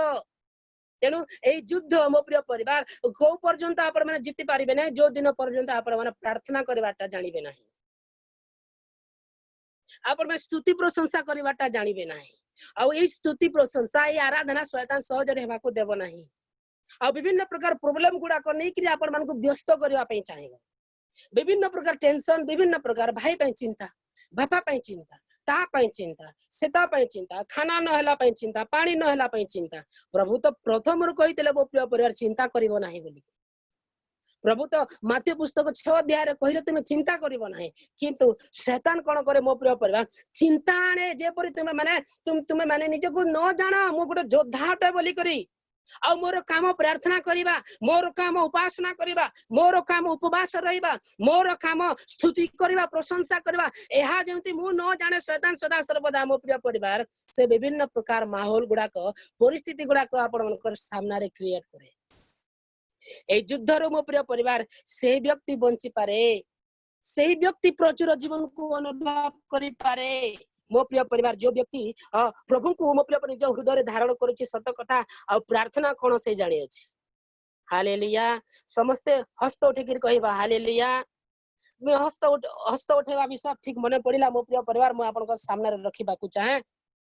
तेणु ए युद्ध मो प्रिय परिवार को पर्यंत आपण माने जीति पारिबे नै जो दिन पर्यंत आपण माने प्रार्थना करबाटा जानिबे नाही आपण माने स्तुति प्रशंसा करबाटा जानिबे नाही आ ए स्तुति प्रशंसा ए आराधना शैतान सहज रे हेबा को देबो नाही आ विभिन्न प्रकार प्रॉब्लम गुडा को नै कि आपण मान को व्यस्त करबा पई चाहिबो विभिन्न प्रकार टेंशन विभिन्न प्रकार भाई पई चिंता बापा पई चिंता ता पई चिंता सेता पई चिंता खाना न हला पई चिंता पानी न हला पई चिंता प्रभु तो प्रथम रु कहितले मो प्रिय परिवार चिंता करिवो नाही बोली प्रभु तो माथ्यू पुस्तक 6 अध्याय रे कहिले तुमे चिंता करिवो नाही किंतु शैतान कोन करे मो प्रिय परिवार चिंता आने जे परि तुमे माने निजको न जाना मो गोटे योद्धाटे बोली करी आ मोर काम प्रार्थना करिबा मोर काम उपासना करिबा मोर काम उपवास रहिबा मोर काम स्तुति करिबा प्रशंसा करिबा एहा जेंति मु न जाने शैतान सदा सर्वदा मो प्रिय परिवार से विभिन्न प्रकार माहौल गुडा को परिस्थिति गुडा को आपण मनकर सामना रे क्रिएट करे ए युद्ध रो मो प्रिय परिवार से व्यक्ति बंची पारे से व्यक्ति प्रचुर जीवन को अनुभव करि पारे मो प्रिय परिवार जो व्यक्ति प्रभु को मो प्रिय निज हृदय रे धारण करूची सत कथा आ प्रार्थना कोन से जानि अछि हालेलुया समस्त हस्त उठेकि कहबा हालेलुया मैं हस्त उठेबा विषय ठीक मने पड़िला मो प्रिय परिवार मु आपन को सामने रखिबा को चाहे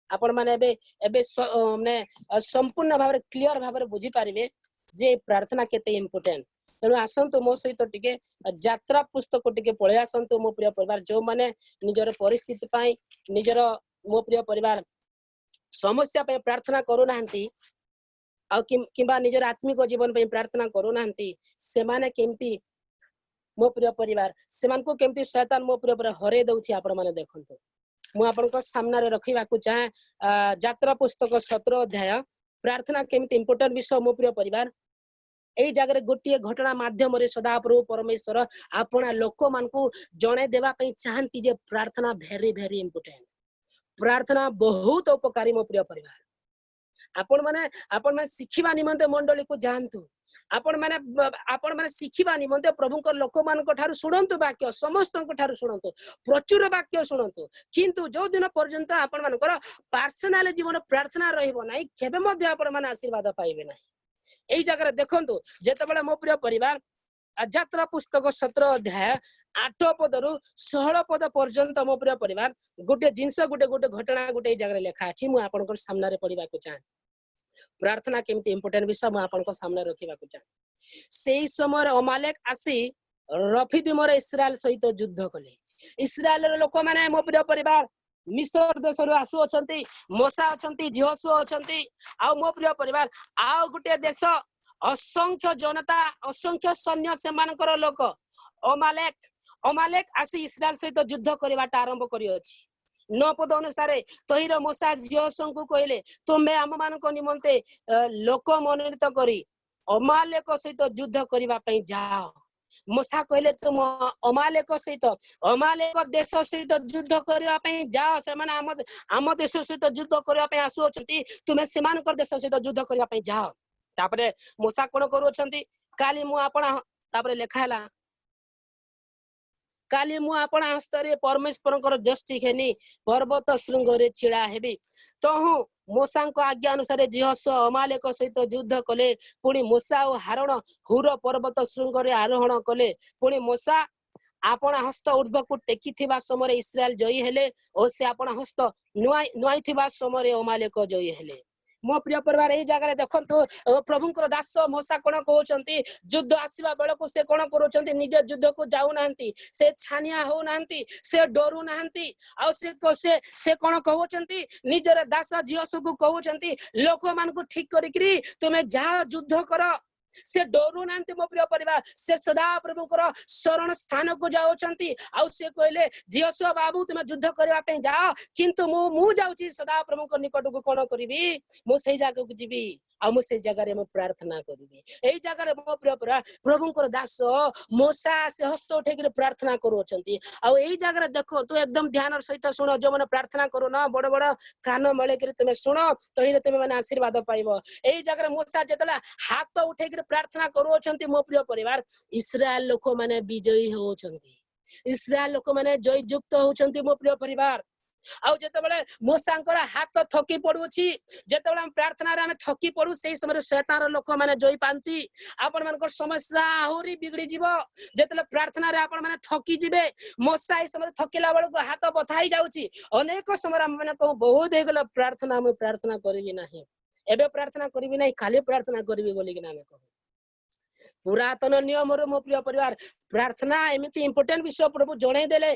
आपण माने एबे माने संपूर्ण भाव रे क्लियर भाव रे बुझी पारिबे जे प्रार्थना केते इंपोर्टेंट तेणु आसतु मो सहित टिके यात्रा पुस्तक टिके पळे आसतु मो प्रिय परिवार जो माने निजर परिस्थिति पाई निजर मो प्रिय परिवार समस्या पे प्रार्थना करू नाहंती आ किबा निजर आत्मिक जीवन पे प्रार्थना करू नाहंती से माने केमती मो प्रिय परिवार से मान को केमती शैतान मो प्रिय परिवार हरे दउछि आपण माने देखंतु मु आपण को सामने रे रखिबा को चाहे यात्रा पुस्तक 17 अध्याय प्रार्थना केमती इंपोर्टेंट विषय मो प्रिय परिवार ए जगह गोटे घटना माध्यम रे सदा प्रभु परमेश्वर आपना लोक मान को जणे देबा पई चाहंती जे प्रार्थना वेरी वेरी इंपोर्टेंट प्रार्थना बहुत उपकारी मो प्रिय परिवार आपण माने शिखिबा निमंते मंडली को जानतु आपण माने शिखिबा निमंते प्रभु को लोक मान को ठारू सुनंतु वाक्य समस्त को ठारू सुनंतु प्रचुर वाक्य सुनंतु किंतु जो दिन पर्यंत आपण मानकर पर्सनल जीवन प्रार्थना रहइबो नाही केबे मध्ये आपण माने आशीर्वाद पाइबे नाही एई जगह देखंतु जेते बेले मो प्रिय परिवार यात्रा पुस्तक 17 अध्याय 8 पद रु 16 पद पर्यंत मो प्रिय परिवार गोटे जिंस गोटे घटना गोटे जगह लेखा अछि मु आपन को सामने रे पढिबा को चाहे प्रार्थना केमती इंपोर्टेंट विषय मु आपन को सामने रखिबा को चाहे सेई समय अमालेक आसी रफीदिम रे इस्राएल सहित युद्ध कले इस्राएल रे लोक माने मो प्रिय परिवार मिस्र देश रु आसु अछंती मोसा अछंती जिहोसु अछंती आ मो प्रिय परिवार आ गुटे देश असंख्य जनता असंख्य सैन्य से मानकर लोक अमालेक आसी इस्राएल सहित युद्ध करबाटा आरंभ करि अछि 9 पद अनुसार तहिर मोसा जिहोसु को कहले तुमे हम मान को निमंते लोक मनोनीत करी अमालेक सहित युद्ध करबा पई जाओ मूसा कहले तुम अमालेक सहित अमालेक देश सहित युद्ध करबा पई जाओ से माने आम देश सहित युद्ध करबा पई आसु अछंती तुमे सेमानकर देश सहित युद्ध करबा पई जाओ तापरे मूसा कोन करू अछंती काली मु आपण तापरे लेखा हला काली मु आपण हस्तरे परमेश्वरकर दृष्टि खेनी पर्वत शृंगरे छिड़ा हेबी तहु मूसा को आज्ञा अनुसार जिहस अमालेक सहित युद्ध कले पुणी मूसा और हारण हुर पर्वत शृंगरे आरोहण कले पुणी मूसा आपण हस्त ऊर्ध्व को टेकी थिबा समय इस्राएल जयी हेले और से आपण हस्त नुआई थिबा समय अमालेक जयी हेले मो प्रिय परिवार ए जगह देखंतु प्रभुंकर दास मूसा कोन कहउचंती युद्ध आसीबा बेल को से कोन करूचंती निजे युद्ध को जाउ नांती से छानिया हो नांती से डरू नांती आ से कोन कहउचंती निजर दास झियसु को कहउचंती लोक मान को ठीक करिकरी तुमे जा युद्ध कर से डरू नांती मो प्रिय परिवार से सदा प्रभुंकर शरण स्थान को जाउचंती आ से कहले झियसु बाबू तुमे युद्ध करबा पे जाओ किंतु मु जाउची सदा प्रभुंकर निकट को कोन करिवि मु सेही जगह को जीवी आ मु सेही जगह रे मु प्रार्थना करिवि एही जगह रे मो प्रिय परिवार प्रभुंकर दास मूसा से हस्त उठे के प्रार्थना करूचंती आ एही जगह रे देखो तू एकदम ध्यान सहित सुनो जो माने प्रार्थना करो ना बड़ बड़ कान मळे के तुमे सुनो तहिरे तुमे माने आशीर्वाद पाइबो एही जगह रे मूसा जेतला हाथ उठे के प्रार्थना करूचंती मो प्रिय परिवार इस्राएल लोक माने विजयी होचंती इस्राएल लोक माने जय युक्त होचंती मो प्रिय परिवार आउ जेतेबेले मूसांकर हाथ थकी पडुछि जेतेबेले हम प्रार्थना रे हम थकी पडु सेही समय शैतान लोक माने जय पांती आपण मानकर समस्या आहुरी बिगड़ी जीवो जेतेले प्रार्थना रे आपण माने थकी जिवे मूसा ए समय थकिला बेल को हाथ बथाई जाउछि अनेक समय हम माने कहू बहुत हे गेल प्रार्थना हम प्रार्थना करबी नाही एबे प्रार्थना करबी नाही खाली प्रार्थना करबी बोली कि ना हम कहू पुरातन नियम रो मो प्रिय परिवार प्रार्थना एमिति इंपोर्टेंट विषय प्रभु जणाई देले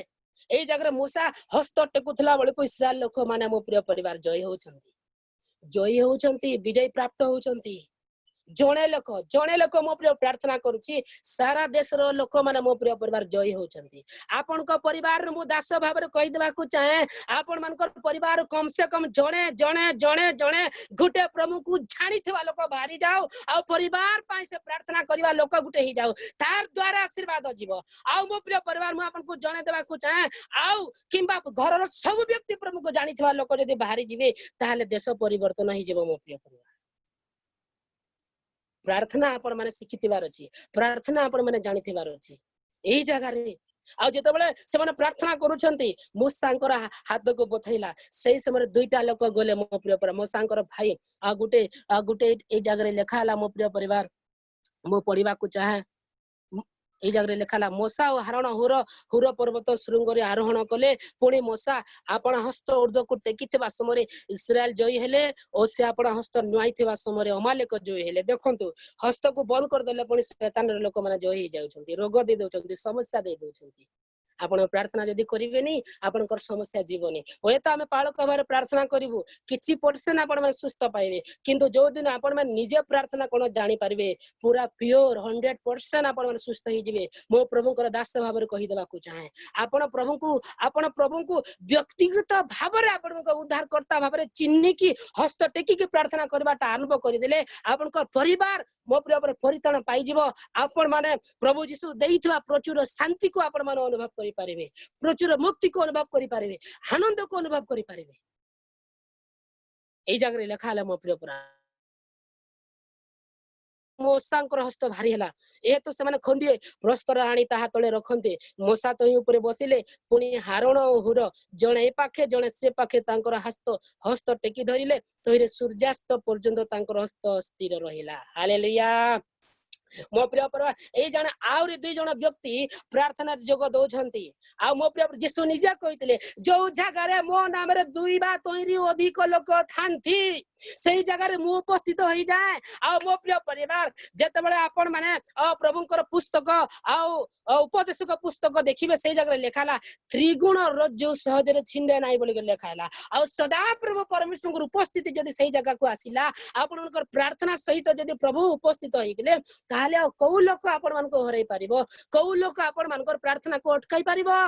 एई जगह मूसा हस्त टेकुथला बेल को इस्राएल लोक माने मो प्रिय परिवार जय होउछंती विजय प्राप्त होउछंती जणे लोक मो प्रिय प्रार्थना करूची सारा देश रो लोक माने मो प्रिय परिवार जय होउछंती आपन को परिवार मु दास भाव रे कहि देबा को चाहे आपन मानकर परिवार कम से कम जणे गुटे प्रभु को जानी थिबा लोक बाहरी जाओ आ परिवार पाई से प्रार्थना करबा लोक गुटे ही जाओ तार द्वारा आशीर्वाद जीवो आ मो प्रिय परिवार मु आपन को जणे देबा को चाहे आ किंबा घर रो सब व्यक्ति प्रभु को जानी थिबा लोक जदी बाहरी जिवे ताले देश परिवर्तन ही जीवो मो प्रिय परिवार प्रार्थना आपण माने शिखितिबार अछि प्रार्थना आपण माने जानिथिबार अछि एही जगह रे आ जेतेबेले से माने प्रार्थना करूछंती मूसांकर हाथ को बथैला सेही समय दुईटा लोक गले मो प्रिय परिवार मूसांकर भाई आ गुटे ए जगह रे लेखा हला मो प्रिय परिवार मो पढिबा को चाहे ए जगह लेखाला मूसा और हारण हुर पर्वत शृंगरे आरोहण कले पुणी मूसा आपण हस्त ऊर्ध्व को टेकिथिबा समय इस्राएल जयी हेले और से आपण हस्त नुआई थिबा समय अमालेक जयी हेले देखंतु हस्त को बंद कर देले पुणी शैतान रे लोक माने जयी जाउछंती रोग दे दोछंती समस्या दे दोछंती आपण प्रार्थना जदी करिवेनी आपनकर समस्या जीवनी होय त हमें पाळक भाବରେ प्रार्थना करिवु किछि परसेंट आपण माने सुस्थ पाइबे किंतु जो दिन आपण माने निजे प्रार्थना कोन जानि पारिबे पूरा प्योर 100% आपण माने सुस्थ ही जिवे मो प्रभुकर दास भाବରେ कहि देबा को चाहे आपण प्रभु को व्यक्तिगत भाବରେ आपनक उद्धार करता भाବରେ चिन्नी की हस्त टेकी के प्रार्थना करबाटा आरंभ करि देले आपनकर परिवार मो प्रिय परिताण पाइ जिवो आपण माने प्रभु यीशु देइथवा प्रचुर शांति को आपण माने अनुभव करि पारिबे प्रचुर मुक्ति को अनुभव करि पारिबे आनंद को अनुभव करि पारिबे एई जगह लेखा हला मो प्रिय पुरा मूसांकर हस्त भारी हला ए तो से माने खंडिए प्रस्तर आनी ता तळे रखंते मूसा तो ऊपर बसिले पुनी हारण हुर जणे ए पाखे जणे से पाखे तांकर हस्त टेकी धरिले तहिरे सूर्यास्त पर्यंत तांकर हस्त स्थिर रहिला हालेलुया मो प्रिय परिवार ए जने आउरी दुई जण व्यक्ति प्रार्थना जोग दोछंती आ मो प्रिय यीशु निजे कहितले जो जगह रे मो नाम रे दुई बा तोइरी अधिक लोक थांती सेही जगह रे मु उपस्थित होई जाए आ मो प्रिय परिवार जेतेबेले आपण माने प्रभुंकर पुस्तक आ उपदेशक पुस्तक देखिबे सेही जगह रे लेखाला त्रिगुण रज्जु सहज रे छिंडे नाही बोली लेखाला आ सदा प्रभु परमेश्वर उपस्थिति जदी सेही जगह को आसीला आपनकर प्रार्थना सहित जदी प्रभु उपस्थित होई गेले ताले कौ लोक आपण मान को हराई पारिबो कौ लोक आपण मानकर प्रार्थना को अटकाई पारिबो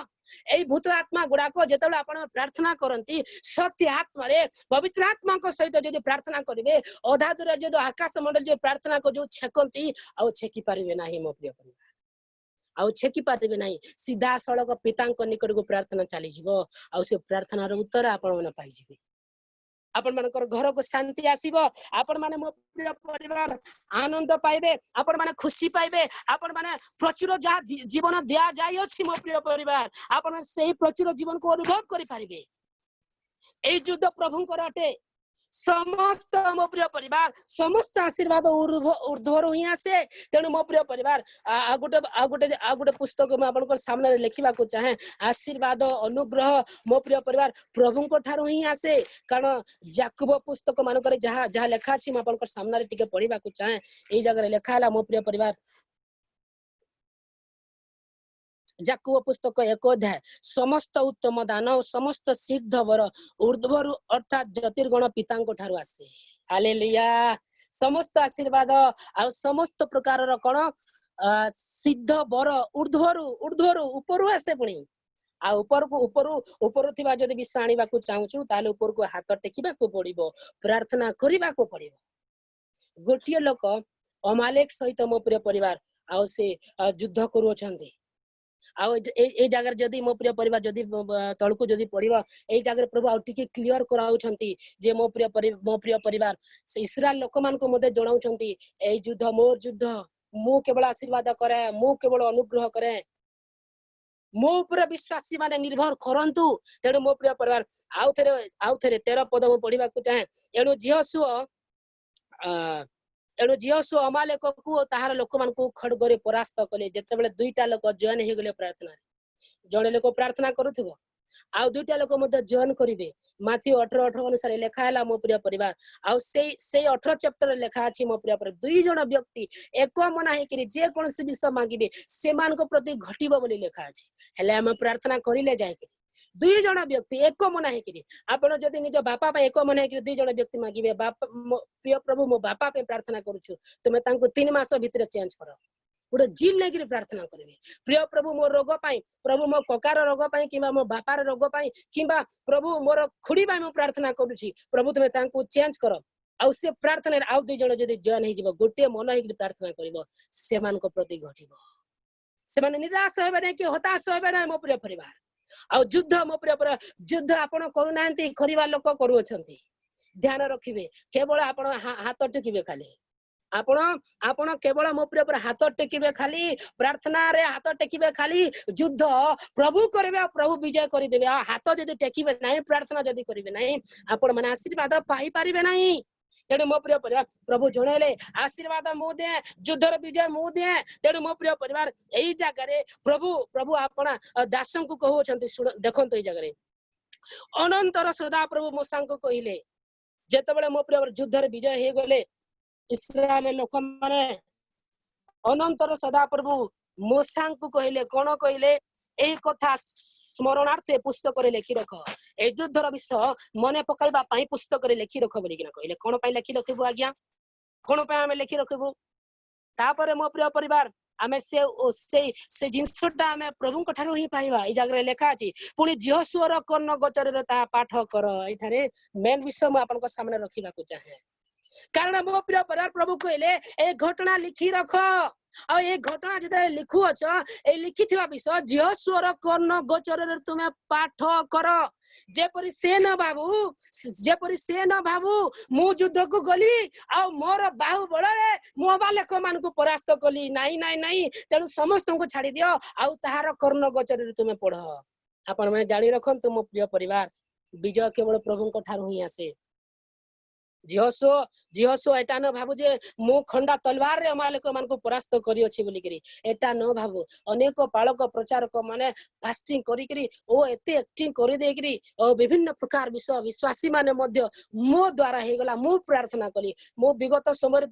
एई भूत आत्मा गुडा को जेतेबेले आपण प्रार्थना करंती सत्य आत्मा रे पवित्र आत्मा को सहित जदी प्रार्थना करिवे अधा दूर जदी आकाश मंडल जे प्रार्थना को जो छेकंती आ छेकी पारिबे नाही मो प्रिय परिवार आउ छेकी पारे नहीं सीधा सड़क पिता निकट को प्रार्थना चली आउ से प्रार्थनार उत्तर आपण मन पाई आपण मानकर घर को शांति आसीबो आपण माने मो प्रिय परिवार आनंद पाइबे आपण माने खुशी पाइबे आपण माने प्रचुर जा जीवन दिया जाय अछि मो प्रिय परिवार आपण सेही प्रचुर जीवन को अनुभव करि पारिबे ए युद्ध प्रभुंकर अटे समस्त मो प्रिय परिवार समस्त आशीर्वाद ऊर्ध्वर ही आसे तेणु मो प्रिय परिवार आ गोटे पुस्तक मैं आपन सामने लिखा चाहे आशीर्वाद अनुग्रह मो प्रिय परिवार प्रभु को ठारो ही आसे कारण याकूब पुस्तक मानकर जहाँ जहाँ लेखा अछि मैं आपन सामने टिके पढ़िबा को चाहे एई जगह लेखा हला मो प्रिय परिवार याकूब पुस्तक 1 अध्याय समस्त उत्तम दान समस्त सिद्ध वर ऊर्ध्वरु अर्थात ज्योतिर्गण पितांको ठारो आसे हालेलुया समस्त आशीर्वाद आ समस्त प्रकार रो कोन सिद्ध वर ऊर्ध्वरु ऊपरु आसे पुणी आ ऊपर थिबा जदि विषय आनिबा को चाहूछु ताले ऊपर को हाथ टेकिबा को पड़िबो प्रार्थना करिबा को पड़िबो गोटिय लोक अमालेक सहित मो प्रिय परिवार आ से युद्ध करूछन्ते आउ ए जगह जदि मो प्रिय परिवार जदि तळको जदि पड़िबो ए जगह प्रभु आ टिके क्लियर कराउछन्ती जे मो प्रिय परिवार से इस्राएल लोक मान को मते जणाउछन्ती ए युद्ध मोर युद्ध मु केवल आशीर्वाद करे मु केवल अनुग्रह करे मो ऊपर विश्वासी माने निर्भर करंतु तेणु मो प्रिय परिवार आउ थे 13 पद मु पढ़िबा को चाहे एणु जिहोशु अमालेक को ताहार लोक मान को खड़गरे परास्त कले जते बेले दुईटा लोक जॉइन हे गेले प्रार्थना जणे लोक प्रार्थना करूथबो आ दुईटा लोक मते जॉइन करिवे माथी 18 अनुसार लेखा हला मो प्रिय परिवार आ से 18 चैप्टर लेखा अछि मो प्रिय परिवार दुई जण व्यक्ति एक मना हे कि जे कोनसी विषय मांगिबे से मान को प्रति घटिबो बोली लेखा अछि हेले हम प्रार्थना करिले जाय कि दुई जण व्यक्ति एक मना हे कि आपण जदि निज बापा पे एक मना हे कि दुई जण व्यक्ति मांगिबे बापा प्रिय प्रभु मो बापा पे प्रार्थना करूछु तुमे तांको 3 मास भीतर चेंज करो गोटे जिल लेकिन प्रार्थना करेंगे प्रिय प्रभु मोर रोग पाई प्रभु मो ककार रोग पाई किबा मो बापार रोग पाई किबा प्रभु मोर खुड़ी पाई मो प्रार्थना करूछी प्रभु तुमे तांको चेंज करो आ से प्रार्थना आउ दुई जण जदि जॉइन हे जिवो गोटे मन हे प्रार्थना करिवो से मान को प्रति घटिवो से माने निराश होबे नै कि हताश होबे नै मो प्रिय परिवार आ युद्ध मो प्रिय परिवार युद्ध आपण करू नांती खरिबा लोक करू अछंती ध्यान रखिबे केवल आपण हाथ टेकिबे खाली आपण केवल मो प्रिय हाथ टेकिबे खाली प्रार्थना रे हाथ टेकिबे खाली युद्ध प्रभु करबे प्रभु विजय करि देबे हाथ जदि टेकिबे नाही प्रार्थना जदि करिबे नाही आपण माने आशीर्वाद पाई परिबे नाही तेणु मो प्रिय परिवार प्रभु जणेले आशीर्वाद मु दे युद्धर विजय मु दे तेणु मो प्रिय परिवार एई जगह रे प्रभु आपण दासन को कहउछन्ती देखंतो एई जगह रे अनंतर सदा प्रभु मोसा को कहिले जेतबेले मो प्रिय युद्धर विजय हे गले इस्राएल लोक माने अनंतर सदा प्रभु मोसा को कहिले कोन कहिले एई कथा स्मरणार्थे पुस्तक रे लिखि रख ए युद्धर विषय मने पकाइबा पई पुस्तक रे लिखि रख बोली किना कहिले कोन पई लिखि रखबो आज्ञा कोन पई हमें लिखि रखबो तापर मो प्रिय परिवार आमे से जिंसटा आमे प्रभु को ठारो ही पाइबा ए जगह रे लेखा अछि पुनी जिहोशुअर कर्ण गोचर रे ता पाठ कर एठारे मेन विषय म आपन को सामने रखिबा को चाहे कारण मो प्रिय परिवार प्रभु कहले ए घटना लिखि रख आ ए घटना जते लिखु अछ ए लिखिथिबा विषय जिहोशुअर कर्ण गोचर रे तुमे पाठ कर जेपरि से न बाबू मु युद्ध को गली आ मोर बाहु बळ रे मो बालक मान को परास्त कली नाही तेनु समस्त को छाडी दियो आ ताहार कर्ण गोचर रे तुमे पढ आपण माने जानि रखंतु मो प्रिय परिवार विजय केवल प्रभु को ठारो ही आसे जिहोशुआ एटा न भाबु जे मो खंडा तलवार रे अमालेक मान को परास्त करी अछि बोली करी एटा न भाबु अनेक पालक प्रचारक माने फास्टिंग करी करी ओ एते एक्टिंग करी दे करी ओ विभिन्न प्रकार विश्व विश्वासी माने मध्य मो द्वारा हे गला मो प्रार्थना करी मो विगत समय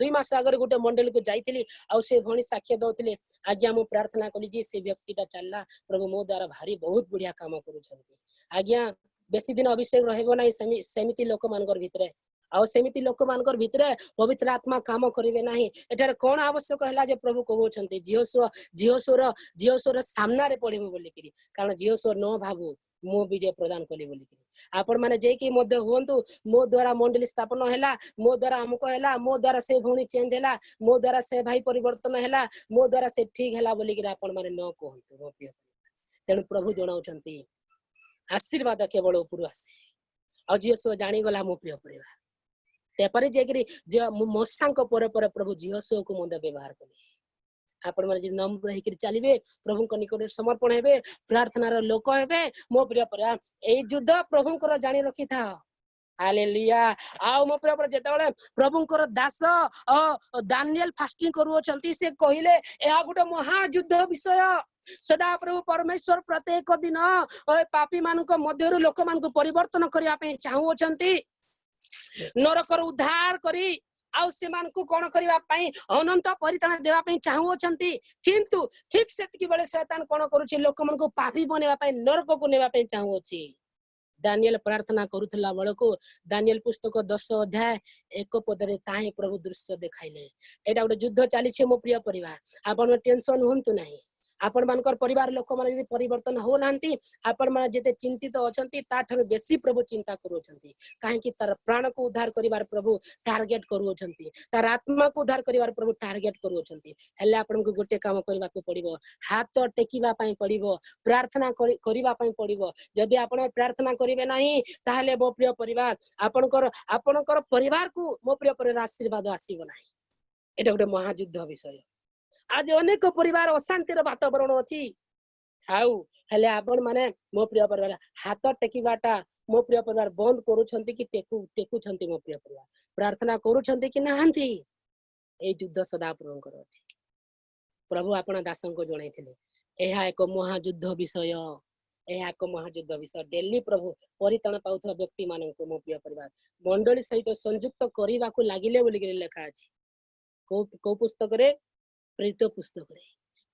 2 मास आगर गोटे मंडल को जाईतिली आ से भणी साक्ष्य दउतिले आज्ञा मो प्रार्थना करी जे से व्यक्तिटा चलला प्रभु मो द्वारा भारी बहुत बढ़िया काम करू छथि आज्ञा बेसी दिन अभिषेक रहबो नै समिति लोक मानकर भितरे आ सेमिति लोक मानकर भितरे पवित्र आत्मा काम करिवे नाही एटार कोन आवश्यक हला जे प्रभु कहउछन्ते जिहोशुअर सामना रे पड़िबो बोली करी कारण जिहोशुअर न भाबू मो विजय प्रदान कली बोली करी आपण माने जे कि मध्य हुंतु मो द्वारा मंडली स्थापन हैला मो द्वारा हमको हैला मो द्वारा से भूणी चेंज हैला मो द्वारा से भाई परिवर्तन हैला मो द्वारा से ठीक हैला बोली कि आपण माने न कहंतु मो प्रिय तेणु प्रभु जणाउछंती आशीर्वाद केवल ऊपर आसे आ जीसो जानी गला मो प्रिय परिवार तेपरे जेकरी जे मोसांक पर प्रभु जीसो को मंद व्यवहार कले आपण माने जे नम्र हेकरी चलिबे प्रभु को निकट समर्पण हेबे प्रार्थनार लोक हेबे मो प्रिय परिवार ए युद्ध प्रभु को जानी रखी था हालेलुया आओ मो प्रिय परिवार जेतेबेले प्रभु को दास दानिएल फास्टिंग करूछंती से कहिले एहा गुटे महा युद्ध विषय सदा प्रभु परमेश्वर प्रत्येक दिन पापी मानक मध्यरु लोक मानक परिवर्तन करिया पे चाहुछंती नरकर उद्धार करी आउ सेमानकु कोन करिवा पई अनंत परित्राण देवा पई चाहुछंती किंतु ठीक सेतकी बेले शैतान कोन करूछि लोक मानकु पापी बनेवा पई नरक को नेवा पई चाहुछि दानिएल प्रार्थना करूथला बेलको दानिएल पुस्तक 10 अध्याय 1 पदरे ताही प्रभु दृश्य देखाइले एटा गोटे युद्ध चली छे मो प्रिय परिवार आपण टेंशन होंतु नाही आपण मानकर परिवार लोक माने यदि परिवर्तन हो नांती आपण माने जेते चिंतित अछंती ताठर बेसी प्रभु चिंता करूछंती काहे कि तार प्राण को उद्धार करिवार प्रभु टार्गेट करूछंती तार आत्मा को उद्धार करिवार प्रभु टार्गेट करूछंती हेले आपण को गोटे काम करबा को पड़िबो हाथ टेकिबा पई पड़िबो प्रार्थना करिबा पई पड़िबो जदि आपण प्रार्थना करिवे नाही ताहले मो प्रिय परिवार आपणकर परिवार को मो प्रिय परिवार आशीर्वाद आसीबो नाही एटा गोटे महायुद्ध विषय आज अनेक परिवार अशांतिर वातावरण अछि आउ हेले आपण माने मो प्रिय परिवार हाथ टेकिबाटा मो प्रिय परिवार बंद करूछंती कि टेकुछंती मो प्रिय परिवार प्रार्थना करूछंती कि नाहंती ए युद्ध सदा प्रभुकर अछि प्रभु आपण दासन को जणाइथिले एहा एक महायुद्ध विषय एहा एक महायुद्ध विषय डेली प्रभु परिताण पाउथवा व्यक्ति माननको मो प्रिय परिवार मंडली सहित संयुक्त करिवा को लागिले बोली लेखा अछि को पुस्तक रे प्रेरित पुस्तक रे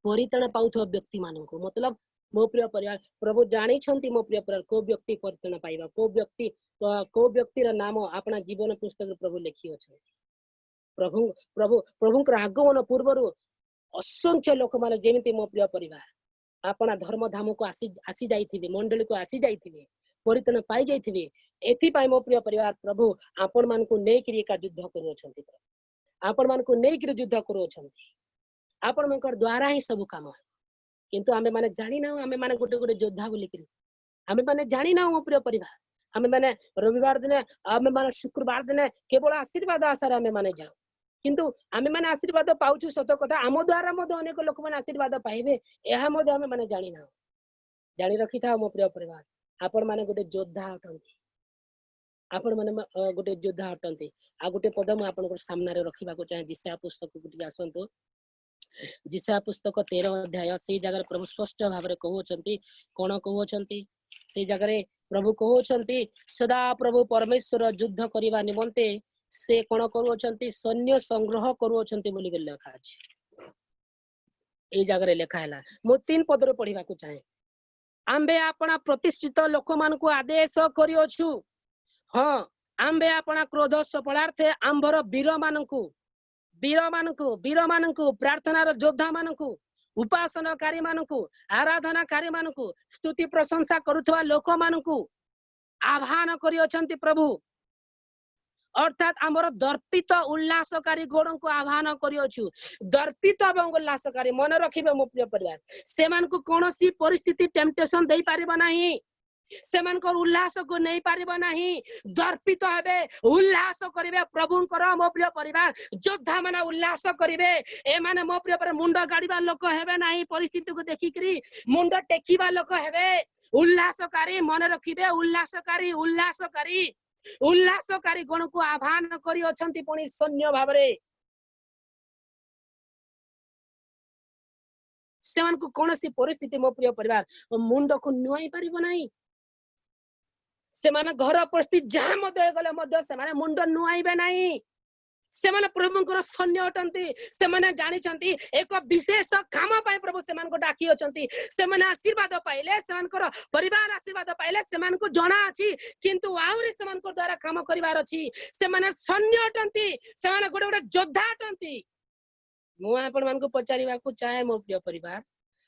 परिताण पाउथवा व्यक्ति माननको मतलब मो प्रिय परिवार प्रभु जानी छंती मो प्रिय परिवार को व्यक्ति परिताण पाइबा को व्यक्ति रा नाम अपना जीवन पुस्तक प्रभु लिखि अछि प्रभु प्रभु प्रभुकर आगमन पूर्वरु असंख्य लोक माने जेमिति मो प्रिय परिवार अपना धर्म धाम को आसी जाइथिबे मंडली को आसी जाइथिबे परिताण पाई जाइथिबे एथि पाई मो प्रिय परिवार प्रभु आपण मान को नै करी का युद्ध करू छंती आपण मान को नै करी युद्ध करू छंती आपण मनकर द्वारा ही सब काम किंतु आमे माने जानि ना आमे माने गोटे गोटे योद्धा बोली करी आमे माने जानि ना मो प्रिय परिवार आमे माने रविवार दिन आमे माने शुक्रवार दिन केवल आशीर्वाद आसार आमे माने जाऊ किंतु आमे माने आशीर्वाद पाउछु सत कथा आम द्वारा मद अनेक लोक माने आशीर्वाद पाइबे एहा मद आमे माने जानि ना जानि रखि था मो प्रिय परिवार आपण माने गोटे योद्धा अटंती आपण माने गोटे योद्धा अटंती आ गोटे पद म आपण को सामने रे रखिबा को चाहे जिसा पुस्तक को टिके आसंतो जिसा पुस्तक 13 अध्याय से जगह प्रभु स्पष्ट भाव रे कहउछंती कोन कहउछंती से जगह रे प्रभु कहउछंती सदा प्रभु परमेश्वर युद्ध करिवा निमंते से कोन करूछंती सैन्य संग्रह करूछंती बोली के लेखा अछि ए जगह रे लेखा हैला मो 3 पद रे पढिबा को चाहे आम्बे आपना प्रतिष्ठित लोक मान को आदेश करियोछु हां आम्बे आपना क्रोध सफलार्थे आंबर वीर मानकु प्रार्थनार योद्धा मानकु उपासनाकारी मानकु आराधनाकारी मानकु स्तुति प्रशंसा करुथवा लोक मानकु आह्वान करियोछंती प्रभु अर्थात आमर दर्पित उल्लासकारी गोड़ को आह्वान करियोछु दर्पित एवं उल्लासकारी मन रखिबे मो प्रिय परिवार सेमान को कोनोसी परिस्थिति टेम्पटेशन देई पारिबो नाही सेमान को उल्लास को नहीं पारिबो नाही दर्पित हेबे उल्लास करिवे प्रभुंकर मो प्रिय परिवार योद्धा माने उल्लास करिवे ए माने मो प्रिय परिवार मुंड गाड़ीबा लोक हेबे नाही परिस्थिति को देखिकरी मुंड टेकीबा लोक हेबे उल्लासकारी मन रखिबे उल्लासकारी गण को आह्वान करि अछंती पुनी सैन्य भाबरे सेमान को कोनोसी परिस्थिति मो प्रिय परिवार मुंड को नुआई पारिबो नाही सेमाने घर परिस्थिति जहां मध्य गले मध्य सेमाने मुंड नुआइबे नाही सेमाने प्रभुंकर सैन्य अटंती सेमाने जानि छंती एक विशेष काम पाए प्रभु सेमान को डाकी अछंती सेमाने आशीर्वाद पाइले सेमानकर परिवार आशीर्वाद पाइले सेमान को जणा अछि किंतु आउरी सेमान को द्वारा काम करिवार अछि सेमाने सैन्य अटंती सेमाने गोटे गोटे योद्धा अटंती मु आपण मान को पचारिबा को चाहे मो प्रिय परिवार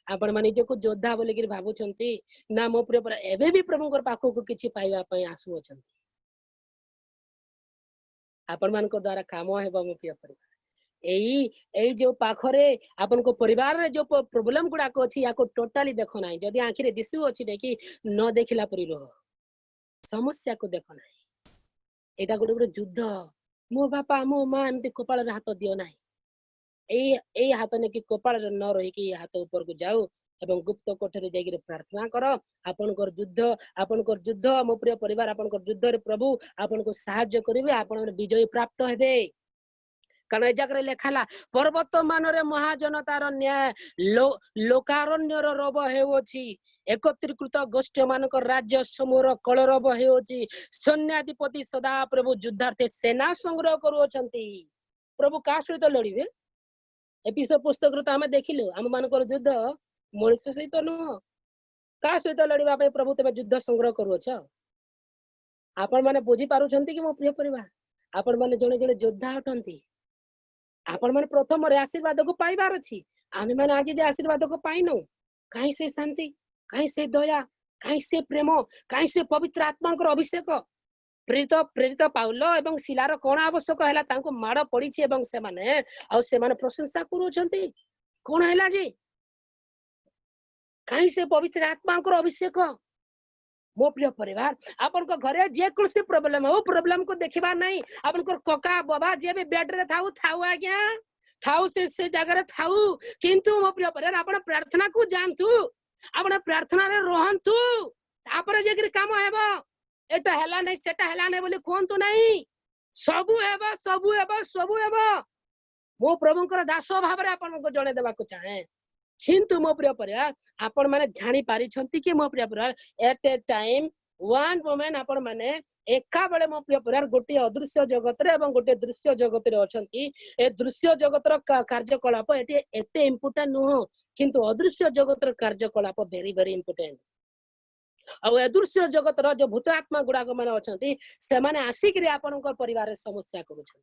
आपण माने निजको योद्धा बोली कि भाबुचंती ना मो प्रिय पर एबे भी प्रभुकर पाखो किछि पाइबा पई आसु अछंती आपण मान को द्वारा काम हेबो मो प्रिय परिवार एई जो पाखरे आपन को परिवार रे जो प्रॉब्लम गुडा को अछि याको टोटली देखो नाही जदी आंखी रे दिसु अछि देखि न देखिला परि रह समस्या को देखो नाही एटा गुडे युद्ध मो बापा मो मां एमती कपाल रे हाथ दियो नाही एई हाथ ने कि कपाल रे न रही कि हाथ ऊपर को जाऊ एवं गुप्त कोठरी जागिर प्रार्थना कर आपनकर युद्ध मो प्रिय परिवार आपनकर युद्ध रे प्रभु आपनको सहायता करिवे आपन विजय प्राप्त हेबे कारण ए जगह लेखाला पर्वत मानरे महाजनतार न्याय लोकारण्यर रब हेउछि एकत्रीकृत गोष्ठी मानक राज्य समूह कलरब हेउछि सैन्याधिपति सदा प्रभु युद्धार्थे सेना संग्रह करूछंती प्रभु का सहित लड़िबे एपिसोड पुस्तक रे हमें देखिलु हम मानकर युद्ध मनुष्य सहित नुह का सहित लड़िबा पे प्रभु तबे युद्ध संग्रह करूछ आपण माने बुझी पारुछंती कि मो प्रिय परिवार आपण माने जणे जणे योद्धा हटंती आपण माने प्रथम रे आशीर्वाद को पाइबार अछि आमे माने आज जे आशीर्वाद को पाइनो काई से शांति काई से दया काई से प्रेम काई से पवित्र आत्मा को अभिषेक प्रेरित पाउल एवं शिलार कोन आवश्यक हैला तांको माड़ पड़ी छी एवं से माने प्रशंसा करूछंती कोन हैला जी काई से पवित्र आत्मा को अभिषेक मो प्रिय परिवार आपन को घरे जे कुछ प्रॉब्लम हो प्रॉब्लम को देखिबा नहीं आपन को कका बाबा जे भी बेड रे थाउ आज्ञा थाउ से जगह रे थाउ किंतु मो प्रिय परिवार आपन प्रार्थना को जानतु आपन प्रार्थना रे रहंतु तापर जे कि काम हेबो एटा हैला नहीं सेटा हैला नहीं बोली कोन तो नहीं सबु हेबो मो प्रभुकर दास भाव रे आपन को जणे देबा को चाहे किंतु मो प्रिय परिवार आपण माने जानि पारि छंती कि मो प्रिय परिवार at a time one women आपण माने एका बेले मो प्रिय परिवार गोटे अदृश्य जगत रे एवं गोटे दृश्य जगत रे अछंती ए दृश्य जगत रो कार्यकलाप एटे एते इंपोर्टेंट नुह किंतु अदृश्य जगत रो कार्यकलाप वेरी वेरी इंपोर्टेंट आ अदृश्य जगत रो जो भूत आत्मा गुडा को माने अछंती से माने आसी कि आपण को परिवार रे समस्या करूछन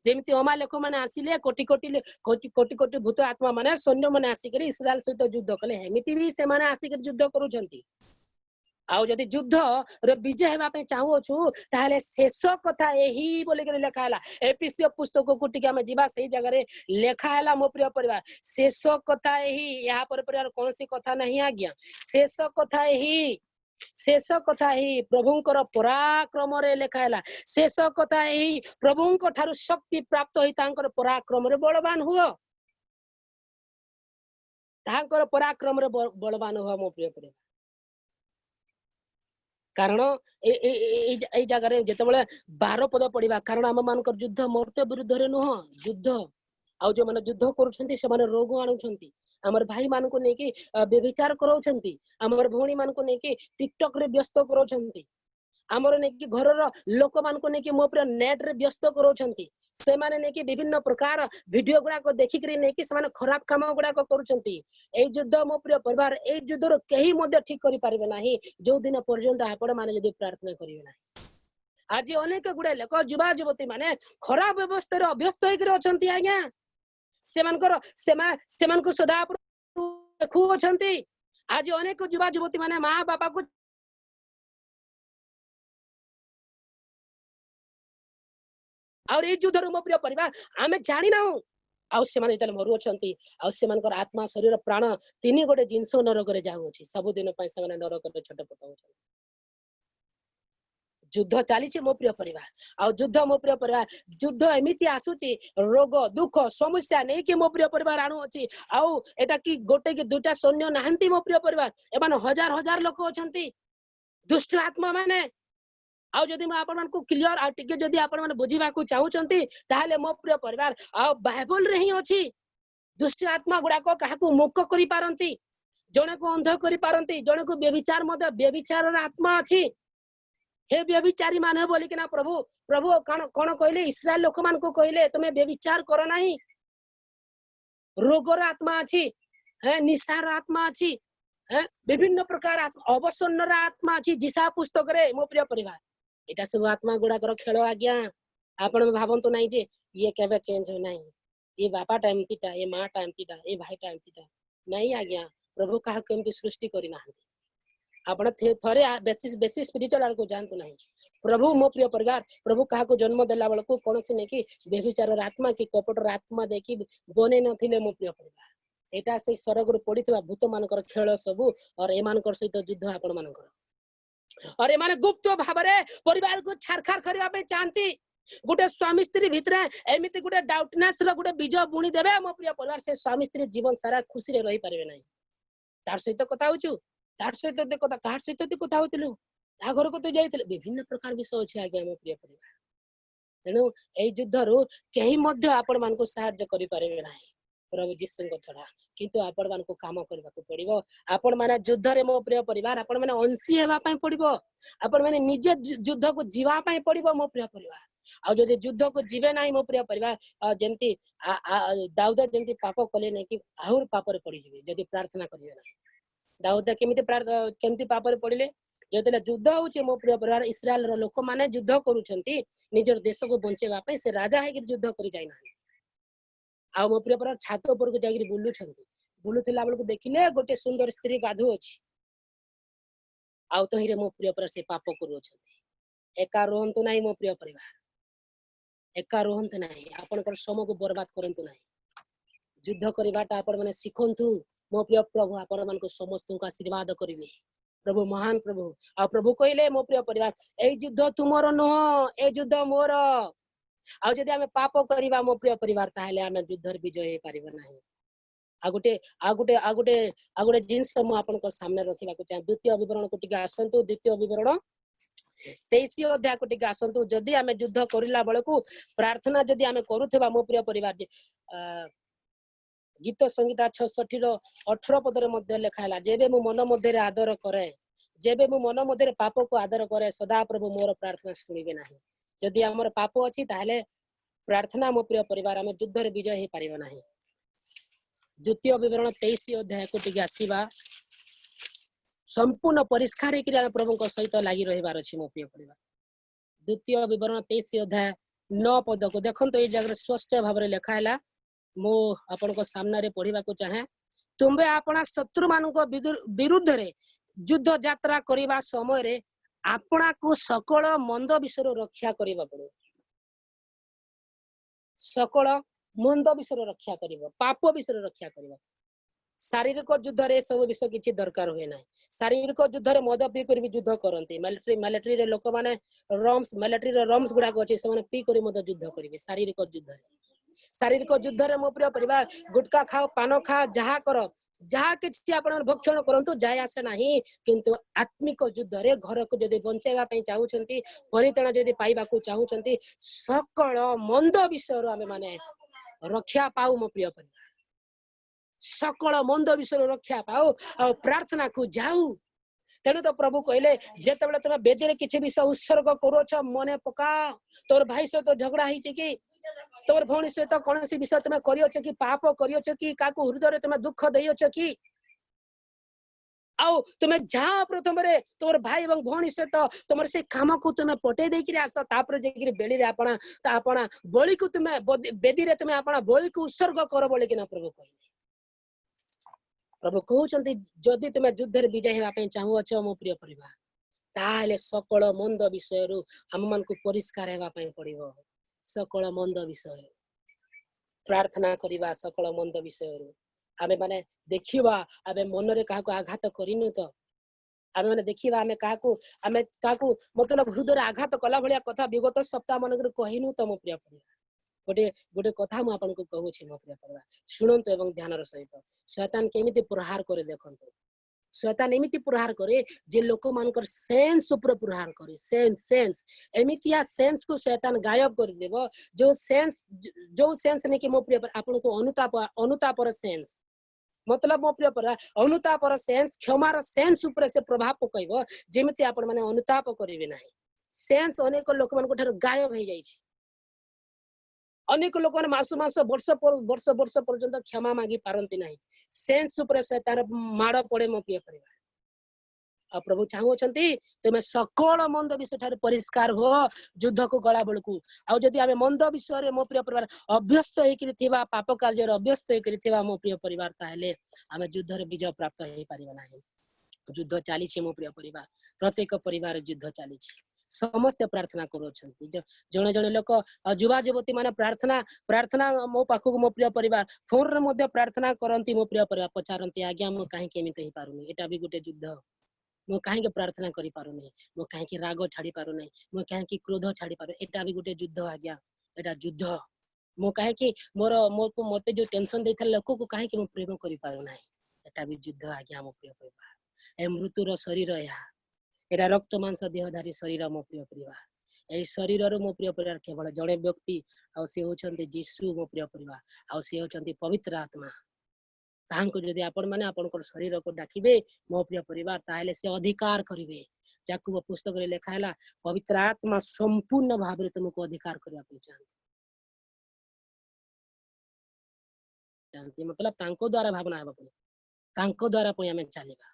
जेमिति अमा लेख माने आसिले कोटि कोटि भूत आत्मा माने सैन्य माने आसिकरी इस्राएल सहित युद्ध कले हेमिति भी से माने आसिकरी युद्ध करूछंती आउ जदि युद्ध रे विजय हेबा पे चाहू छु ताले शेष कथा एही बोले के लेखा हला एपीसी पुस्तक को टिके हम जीवा सही जगह रे लेखा हला मो प्रिय परिवार शेष कथा एही यहा पर परिवार कोनसी कथा नहीं आज्ञा शेष कथा ही प्रभुंकर पराक्रम रे लेखा हला शेष कथा ही प्रभुंक ठारु शक्ति प्राप्त होई तांकर पराक्रम रे बलवान हुओ तांकर पराक्रम रे बलवान हुओ मो प्रिय परिवार कारण ए जगह रे जते बेले 12 पद पढिबा कारण हम मानकर युद्ध मर्त्य विरुद्ध रे नुह युद्ध आउ जो माने युद्ध करूछंती से माने रोग आनुछंती हमर भाई मान को नेकी व्यभिचार करोछंती हमर भौणी मान को नेकी टिकटॉक रे व्यस्त करोछंती हमर नेकी घर रो लोक मान को नेकी मो पर नेट रे व्यस्त करोछंती से माने नेकी विभिन्न प्रकार वीडियो गुडा को देखि करी नेकी से माने खराब काम गुडा को करूछंती ए युद्ध मो प्रिय परिवार ए युद्ध रो केही मध्य ठीक करि पारिबे नाही जो दिन पर्यंत आपण माने यदि प्रार्थना करिवे नाही आज अनेक गुडे लोक युवा युवती माने खराब व्यवस्था रे अभ्यस्त होई करी अछंती आज्ञा सेमान को सदा देखु अछंती आज अनेक युवा युवती माने मां बापा को और ए युद्ध मो प्रिय परिवार आमे जानि ना आउ से माने तले मरु अछंती आउ से मानकर आत्मा शरीर प्राण तीनी गोटे जिंस नरक रे जाउ अछि सब दिन पय से माने नरक रे छोट पटौ युद्ध चली मो प्रिय परिवार आउ युद्ध मो प्रिय परिवार युद्ध एमिति आसुची रोग दुख समस्या नहीं कि मो प्रिय परिवार आणु अछि आउ एटा कि गोटे कि दुटा सैन्य नाहंती मो प्रिय परिवार एमान हजार हजार लोक अछंती दुष्ट आत्मा माने आउ जदि म आपन को क्लियर आ टिके जदि आपन माने बुझिबा को चाहउचंती ताहाले मो प्रिय परिवार आ बाइबल रे ही अछि दुष्ट आत्मा गुडा को काहा को मुक्त करि पारंती जणे को अंध करि पारंती जणे को व्यभिचार मते व्यभिचार आत्मा अछि हे व्यभिचारी माने बोली कि ना प्रभु कोन कहले इस्राएल लोक मान को कहले तुमे व्यभिचार करो नाही रोगर आत्मा अछि है निशार आत्मा अछि है विभिन्न प्रकार अवसन्नर आत्मा अछि जिसा पुस्तक रे मो प्रिय परिवार एटा सब आत्मा गुडा कर खेल आज्ञा आपण भाबंतु नाही जे ये केबे चेंज हो नाही ये बापा टाइम तीटा ये मां टाइम तीटा ये भाई टाइम तीटा नहीं आज्ञा प्रभु कहा केमती सृष्टि करना आपण थरे बेसी स्पिरिचुअल आड़ को जानतु नहीं प्रभु मो प्रिय परिवार प्रभु कहा को जन्म देला बेल को कौन से नहीं कि बेभिचार आत्मा कि कपटर आत्मा देखी बने नथिले मो प्रिय परिवार एटा से सरग पड़ी भूत मानकर खेल सबू और एमान सहित युद्ध आपण मानकर और एमाने गुप्त भाव परिवार को छारखार करने चाहती गोटे स्वामी स्त्री भितर एमती गोटे डाउटनेस गोटे बीज बुणी देवे मो प्रिय परिवार से स्वामी स्त्री जीवन सारा खुशी रही पारे ना तार सहित कथा होचु तार सहित कथा कहार सहित कथा होतिलु ता घर को तो जाइथिले विभिन्न प्रकार विषय अछि आज्ञा मो प्रिय परिवार तेणु एई युद्ध रु केही मध्य आपण मान को सहाय्य करि पारे नाही प्रभु जीसु को छड़ा किंतु आपण मान को काम करबा को पड़िबो आपण माने युद्ध रे मो प्रिय परिवार आपण माने अंशी हेबा पई पड़िबो आपण माने निजे युद्ध को जीवा पई पड़िबो मो प्रिय परिवार आ जदि युद्ध को जीवे नाही मो प्रिय परिवार जेमती दाऊद जेमती पाप कले नै कि आहुर पाप रे पड़ी जिवे जदि प्रार्थना करिवे नाही दाऊद केमती पाप रे पड़िले जदि युद्ध होचे मो प्रिय परिवार इस्राएल रो लोक माने युद्ध करूछंती निजर देश को बंचेबा पई से राजा है कि युद्ध करि जाय नाही आ मो प्रिय परिवार छात ऊपर को जागिर बुलुछंती बुलुथिला बेल को देखिले गोटे सुंदर स्त्री गाधु अछि आउ तो हिरे मो प्रिय परिवार से पाप करूछंती एका रोहंतु नाही मो प्रिय परिवार एका रोहंतु नाही आपनकर समय को बर्बाद करंतु नाही युद्ध करबाटा आपण माने सिखंतु मो प्रिय प्रभु आपण मान को समस्त को आशीर्वाद करिवे प्रभु महान प्रभु आ प्रभु कहले मो प्रिय परिवार ए युद्ध तुमरो न ए युद्ध मोर आ जदि आमे पाप करिबा मो प्रिय परिवार ताहेले आमे युद्ध विजय हे पारिबो नाही आ गोटे जिंस मु आपन को सामने रखिबा को चाहे द्वितीय विवरण को टिके आसंतु द्वितीय विवरण 23 अध्याय को टिके आसंतु जदि आमे युद्ध करिला बेले को प्रार्थना जदि आमे करूथबा मो प्रिय परिवार जे गीत संगीता 66 रो 18 पदरे मध्य लिखाला जेबे मु मन मध्य आदर करे जेबे मु मन मध्य पाप को आदर करे सदा प्रभु मोर प्रार्थना सुनिबे नाही जदि हमर पाप अछि ताहले प्रार्थना मो प्रिय परिवार हम युद्ध रे विजय हे पारिबो नाही द्वितीय विवरण 23 अध्याय को टिके आसीबा संपूर्ण परिष्कार क्रिया प्रभु को सहित लागि रहिबार अछि मो प्रिय परिवार द्वितीय विवरण 23 अध्याय 9 पद को देखंतो ए जगह स्पष्ट भाव रे लिखाला मो आपण को सामने रे पढ़िबा को चाहे तुम्बे आपना शत्रु मान को विरुद्ध रे युद्ध यात्रा करिबा समय रे आपना को सकल मंद विषय रक्षा करिबा पड़ो सकल मंद विषय रक्षा करिबो पाप विषय रक्षा करिबो शारीरिक युद्ध रे सब विषय किछि दरकार होय नाही शारीरिक युद्ध रे मद पी करी युद्ध करंती मिलिटरी रे लोक माने रम्स मिलिटरी रे रम्स गुडा को अछि से पी करी मद युद्ध करिवे शारीरिक युद्ध रे मो प्रिय परिवार गुटका खाओ पान खाओ जहा करो जहा किछि आपण भक्षण करंतु जाय आसे नाही किंतु आत्मिक युद्ध रे घर को जदि बंचेबा पई चाहउछंती परितण जदि पाइबा को चाहउछंती सकल मंद विषय रो हमें माने रक्षा पाऊ मो प्रिय परिवार सकल मंद विषय रक्षा पाओ और प्रार्थना को जाऊ तेणु तो प्रभु कहले जेतेबेले तुम बेदी रे किछि विषय उत्सर्ग करोछ मने पका तोर भाई सहित तो झगड़ा हिचे कि तोर भौणी सहित तो कोनसी विषय तुम करियोछ कि पाप करियोछ कि काको हृदय रे तुम दुख देइयोछ कि आउ तुम जा प्रथम रे तोर भाई एवं भौणी सहित तुम से काम को तुम पटे देकि आस तापर जेकि बेली रे आपना बलि को तुम बेदी रे तुम आपना बलि को उत्सर्ग कर बोले कि ना प्रभु कहले प्रभु कहउछंती जदि तुम युद्ध रे विजय हेबा पई चाहउछ मो प्रिय परिवार ताले सकल मंद विषय रु हम मन को परिष्कार हेबा पई पड़िबो सकल मंद विषय प्रार्थना करिबा सकल मंद विषय रु आमे माने देखिबा आबे मन रे काहा को आघात करिनु तो आमे माने देखिबा आमे काहा को मतलब हृदय रे आघात कला भलिया कथा विगत सप्ताह मन रे कहिनु तो मो प्रिय परिवार गोटे कथा मु आपन को कहउछि मो प्रिय परिवार सुनंतो एवं ध्यान र सहित शैतान केमिति प्रहार करे देखंतो शैतान एमिति प्रहार करे जे लोक मानकर सेंस ऊपर प्रहार करे सेंस एमितिया सेंस को शैतान गायब कर देबो जो सेंस ने कि मो प्रिय आपन को अनुताप र सेंस मतलब मो प्रिय परिवार अनुताप र सेंस क्षमा र सेंस ऊपर से प्रभाव पकइबो जेमिति आपन माने अनुताप करिवे नाही सेंस अनेक लोक मान को ठर गायब हो जाई छी अनेक लोक मास वर्ष पर्यंत क्षमा मागी पारंती नहीं सेंस ऊपर से तार माड़ पड़े मो प्रिय परिवार आ प्रभु चाहूछंती तुमे सकल मंद विषय ठारे परिष्कार हो युद्ध को गला बेलू आ जदि आमे मंद विषय रे मो प्रिय परिवार अभ्यस्त होइकरी थिबा पाप कार्य रे अभ्यस्त होइकरी थिबा मो प्रिय परिवार ताहेले आमे युद्ध रे विजय प्राप्त होई परिबा नाही। युद्ध चली मो प्रिय परिवार प्रत्येक परिवार युद्ध चली समस्त प्रार्थना करूछंती जणे जणे लोक युवा युवती माने प्रार्थना प्रार्थना मो पाखु मो प्रिय परिवार फोन रे मध्ये प्रार्थना करंती मो प्रिय परिवार पचारंती आज्ञा मो काहे केमिते ही पारुनी एटा भी गुटे युद्ध मो काहे प्रार्थना करि पारुनी मो काहे राग छाड़ी पारुनी मो काहे क्रोध छाड़ी पारु एटा भी गुटे युद्ध आज्ञा एटा युद्ध मो काहे मोर को मते जो टेंशन देथल लोक को काहे मो प्रेम करि पारु नाही एटा भी युद्ध आज्ञा मो प्रिय परिवार ए मृत्युर शरीर एटा रक्त मांस देहधारी शरीर मो प्रिय परिवार ए शरीर रो मो प्रिय परिवार केवल जड़े व्यक्ति आ से होचंती यीशु मो प्रिय परिवार आ से होचंती पवित्र आत्मा ताहांको जदि आपण माने आपनकर शरीर को डाकिबे मो प्रिय परिवार ताहेले से अधिकार करिवे याकूब पुस्तक रे लिखा हैला पवित्र आत्मा संपूर्ण भाव रे तुमको अधिकार करबा पे जानती मतलब तांको द्वारा भावना हेबा पड़े तांको द्वारा पय हमें चलेबा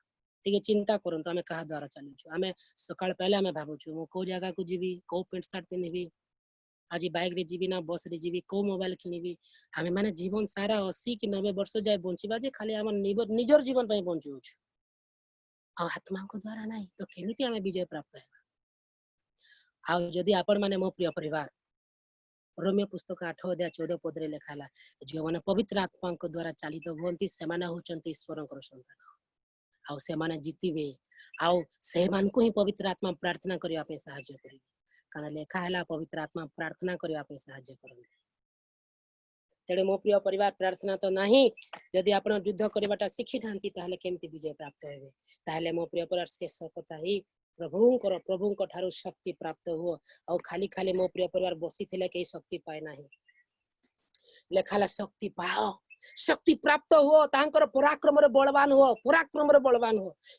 ठीक चिंता करंतु हमें कहा द्वारा चलुछु हमें सकाळ पहले हमें भाबुछु मो को जगह को जीवी को पेंट शर्ट पिनबी आज बाइक रे जीवी ना बस रे जीवी को मोबाइल किनिबी हमें माने जीवन सारा 80 कि 90 वर्ष जाय बंचिबा जे खाली हम निजर जीवन पय बंचुछु आ आत्मा को द्वारा नहीं तो केमिति हमें विजय प्राप्त हेबा आ जदि आपण माने मो प्रिय परिवार रोमियो पुस्तक 8 अध्याय 14 पद रे लिखाला जो माने पवित्र आत्मा को द्वारा चालित होंती से माने होचंती ईश्वर को संतान आउ से माने जीतिबे आउ से मान को ही पवित्र आत्मा प्रार्थना करिया पे सहायता करिवे कारण लेखा हैला पवित्र आत्मा प्रार्थना करिया पे सहायता करते तेरे मो प्रिय परिवार प्रार्थना तो नहीं जदि आपण युद्ध करबाटा शिखि थांती ताहले केमती विजय प्राप्त हेबे ताहले मो प्रिय परिवार शेष कथा ही प्रभुंकर ठारू शक्ति प्राप्त हो और खाली खाली मो प्रिय परिवार बसी थिले के शक्ति पाए नाही लेखाला शक्ति पाओ शक्ति प्राप्त हो तांकर पराक्रम रे बलवान हो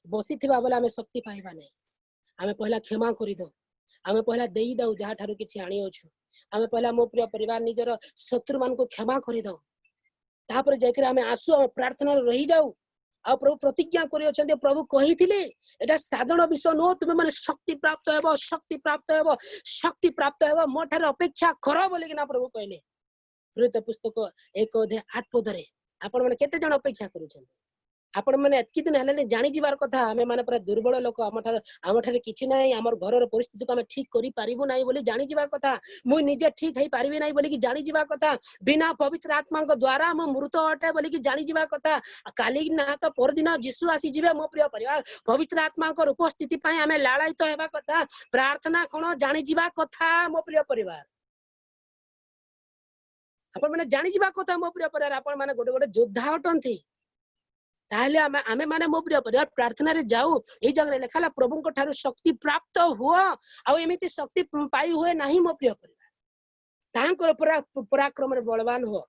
बसी थिबा बेला हमें शक्ति पाइबा नहीं हमें पहला क्षमा करि दो हमें पहला देई दो जहा ठारू किछि आनी अछु हमें पहला मो प्रिय परिवार निजर शत्रु मान को क्षमा करि दो तापर जेकरे हमें आसु हम प्रार्थना रे रही जाऊ आ प्रभु प्रतिज्ञा करि अछन्ते प्रभु कहिथिले एटा साधारण विषय नो तुमे माने शक्ति प्राप्त हेबो मो ठारे अपेक्षा करो बोले कि ना प्रभु कहले प्रेरित पुस्तक 1 अध्याय 8 पद रे आपण माने केते जण अपेक्षा करूछन्ते आपण माने एतकी दिन हले जानि जिबार कथा हमें माने पूरा दुर्बल लोक हम ठारे किछि नै हमर घर रो परिस्थिति को हम ठीक करि पारिबो नै बोली जानि जिबा कथा मु निजे ठीक हेई पारिबे नै बोली कि जानि जिबा कथा बिना पवित्र आत्मा को द्वारा हम मृत अटे बोली कि जानि जिबा कथा काली ना तो पर दिन यीशु आसी जिबे मो प्रिय परिवार पवित्र आत्मा को उपस्थिति पई हमें लालायित हेबा कथा प्रार्थना कोन जानि जिबा कथा मो प्रिय परिवार आपण माने जानि जिबा कथा मो प्रिय परिवार आपण माने गोटे गोटे योद्धा अटंती ताहले आमे माने मो प्रिय परिवार प्रार्थना रे जाऊ ए जगह रे लेखाला प्रभु को ठारू शक्ति प्राप्त हो आ एमिति शक्ति पाई हुए नाही मो प्रिय परिवार तांकर पराक्रम रे बलवान हो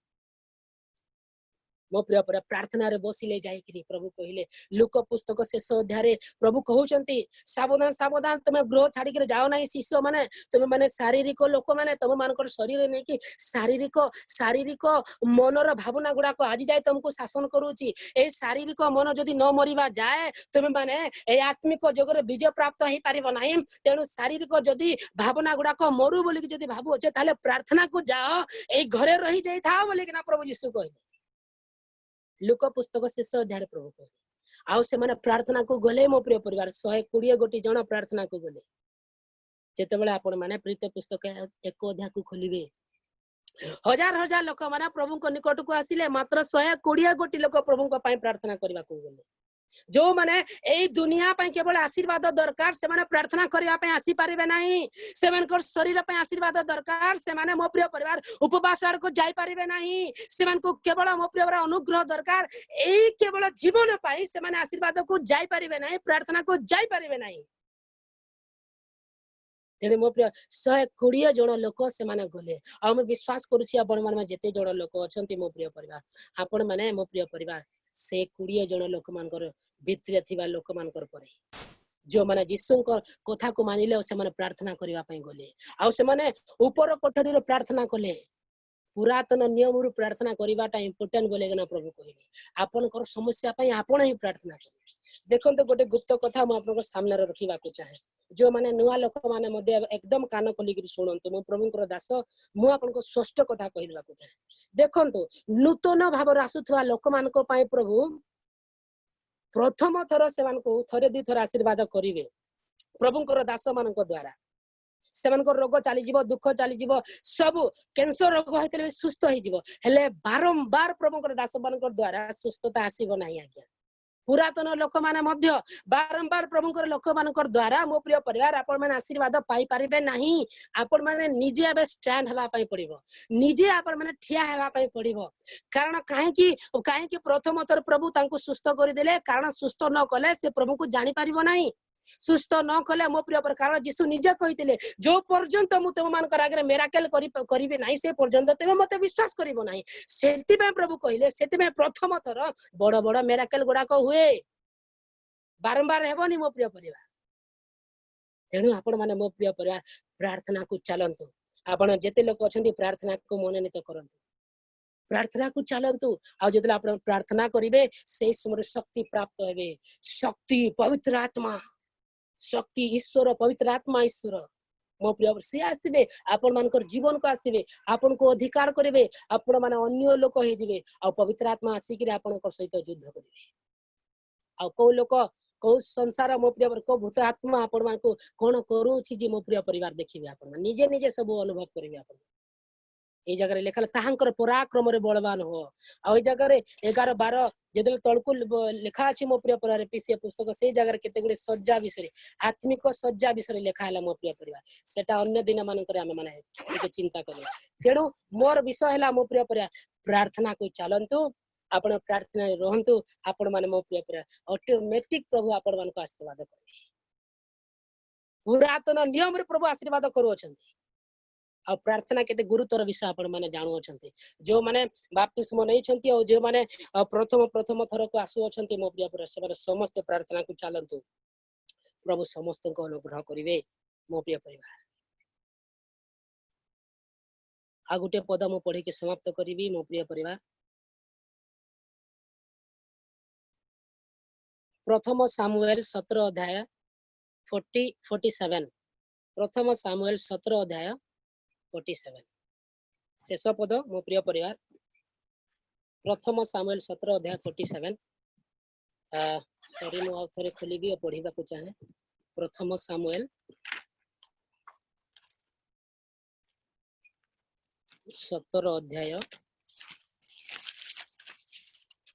मो प्रिय परिवार प्रार्थना रे बसिले जाई कि प्रभु कहिले लूक पुस्तक शेष अध्याय रे प्रभु कहउचंती सावधान सावधान तुमे गृह छाडी के जाओ नाही शिष्य माने तुमे माने शारीरिक लोक माने तुम मानकर शरीर नै कि शारीरिक मनर भावना गुडा को आज जाय तुमको शासन करूची ए शारीरिक मन जदी न मरिबा जाए तुमे माने ए आत्मिक जगरे विजय प्राप्त हेई पारिबो नाही तेनु शारीरिक जदी भावना गुडा को मरु बोली जदी भाबु अछि ताले प्रार्थना को जाओ ए घरे रही जाई था बोली कि ना प्रभु यीशु कहले लूक पुस्तक शेष अध्याय प्रभु कहले आउ से माने प्रार्थना को गले मो प्रिय परिवार 120 गोटी जण प्रार्थना को गले जेतेबेले आपण माने प्रीत पुस्तक 1 अध्याय को खोलिबे हजार हजार लोक माने प्रभु को निकट को आसिले मात्र 120 गोटी लोक प्रभु को पई प्रार्थना करबा को गले जो माने ए दुनिया पई केवल आशीर्वाद दरकार से माने प्रार्थना करबा पई आसी पारिबे नाही से मानकर शरीर पई आशीर्वाद दरकार से माने मो प्रिय परिवार उपवास आड़ को जाई पारिबे नाही से मान को केवल मो प्रिय परिवार अनुग्रह दरकार ए केवल जीवन पई से माने आशीर्वाद को जाई पारिबे नाही प्रार्थना को जाई पारिबे नाही तेरे मो प्रिय 120 जण लोक से माने गले आ हम विश्वास करूछि आपण माने जेते जण लोक अछंती मो प्रिय परिवार आपण माने मो प्रिय परिवार से 20 जण लोक मानकर भितरे थिबा लोक मानकर परे जो माने यीशु को कथा को मानिले से माने प्रार्थना करबा पई गले आ से माने ऊपर कोठरी रे प्रार्थना कले पुरातन नियम रु प्रार्थना करवाटा इम्पोर्टेंट बोले ना प्रभु कहले आपनकर समस्या पई आपण ही प्रार्थना करिवे। देखंतो गोटे गुप्त कथा म आपनकर सामने रखिबा को चाहे जो माने नुआ लोक माने मध्ये एकदम कान खोलिक सुनंतु मो प्रभुकर दास मु आपनको स्पष्ट कथा कहबा को चाहे। देखंतो नूतन भाव आसुथवा लोक मानको पई प्रभु प्रथम थर से मानको थरे दी थर आशीर्वाद करिवे प्रभुकर दास मानको द्वारा सेमानकर रोग चली जीवो दुख चली जीवो सब कैंसर रोग होइतले सुस्थ होई जीवो हेले बारंबार प्रभुकर दास मानकर द्वारा सुस्थता आसीबो नाही आज्ञा। पुरातन लोक माने मध्य बारंबार प्रभुकर लोक मानकर द्वारा मो प्रिय परिवार आपण माने आशीर्वाद पाई परिबे नाही। आपण माने निजे आबे स्टैंड हवा पई पड़िबो निजे आपण माने ठिया हवा पई पड़िबो कारण काहे कि प्रथम तर प्रभु तांको सुस्थ करि देले कारण सुस्थ न कले से प्रभु को जानि परिबो नाही सुस्थ न कले मो प्रिय पर कारण यीशु निजे कहितले जो पर्यंत मु तुम मानकर आगे मिराकल करिबे नाही से पर्यंत तुम मते विश्वास करिबो नाही सेति में प्रभु कहिले सेति में प्रथम थर बड़ बड़ मिराकल गुडा को हुए बारंबार हेबोनी मो प्रिय परिवार। तेणु आपण माने मो प्रिय परिवार प्रार्थना को चलंतु आपण जेते लोक अछंती प्रार्थना को मनोनीत करंतु प्रार्थना को चलंतु आ जेते आपण प्रार्थना करिवे से समय शक्ति प्राप्त हेबे शक्ति पवित्र आत्मा शक्ति ईश्वर पवित्र आत्मा ईश्वर मो प्रिय से आसीबे आपण मानकर जीवन को आसीबे आपण को अधिकार करिवे आपण माने अन्य लोक हे जिवे आ पवित्र आत्मा आसीकि आपण को सहित युद्ध करिवे आ को लोक को संसार मो प्रिय को भूत आत्मा आपण मान को कोन करू छी जे मो प्रिय परिवार देखिबे आपण निजे निजे सब अनुभव करिवे आपण ए जगह रे लेखा ताहांकर पराक्रम रे बलवान हो आ ओई जगह रे 11 12 जेदल तळकु लेखा अछि मो प्रिय परिवार पीसी पुस्तक से जगह रे केते गुडे सज्जा विषय आत्मिक सज्जा विषय लेखा हला मो प्रिय परिवार सेटा अन्य दिन मान करे हम माने एक चिंता करे। तेणु मोर विषय हला मो प्रिय परिवार प्रार्थना को चलंतु आपण प्रार्थना रे रहंतु आपण माने मो प्रिय परिवार ऑटोमेटिक प्रभु आपण मान को आशीर्वाद करे पुरातन नियम रे प्रभु आशीर्वाद करू अछंती आ प्रार्थना केते गुरुतर विषय आपण माने जानु अछंती जो माने बपतिस्मा नै छंती और जो माने प्रथम थर को आसु अछंती मो प्रिय परिवार से समस्त प्रार्थना को चलंतु प्रभु समस्त को अनुग्रह करिवे मो प्रिय परिवार। आ गुटे पद मो पढी के समाप्त करिवि मो प्रिय परिवार। प्रथम सामुएल 17 अध्याय 47 प्रथम सामुएल 17 अध्याय 47 शेष पद मो प्रिय परिवार प्रथम सामुएल 17 अध्याय 47 सॉरी मो थरे खोलिबी और पढिबा को चाहे प्रथम सामुएल 17 अध्याय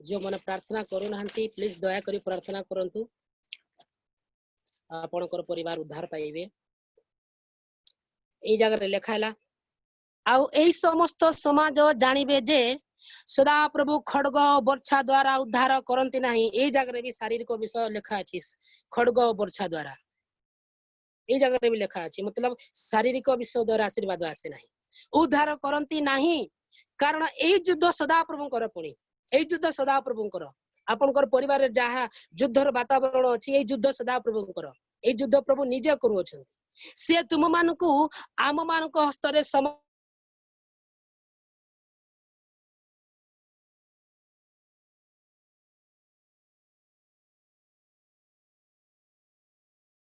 जो माने प्रार्थना करू नाहंती प्लीज दया करी प्रार्थना करंतु आपनकर परिवार उद्धार पाइबे। ए जगह रे लेखाला आउ एई समस्त समाज जानिबे जे सदा प्रभु खड्ग वर्षा द्वारा उद्धार करंती नाही। ए जगह रे भी शारीरिक विषय लेखा अछि खड्ग वर्षा द्वारा ए जगह रे भी लेखा अछि मतलब शारीरिक विषय द्वारा आशीर्वाद आसे नाही उद्धार करंती नाही कारण एई युद्ध सदा प्रभुकर पुणी एई युद्ध सदा प्रभुकर आपनकर परिवार रे जहा युद्धर वातावरण अछि एई युद्ध सदा प्रभुकर एई युद्ध प्रभु निजे करू अछंती से तुम मानकु आम मानक हस्त रे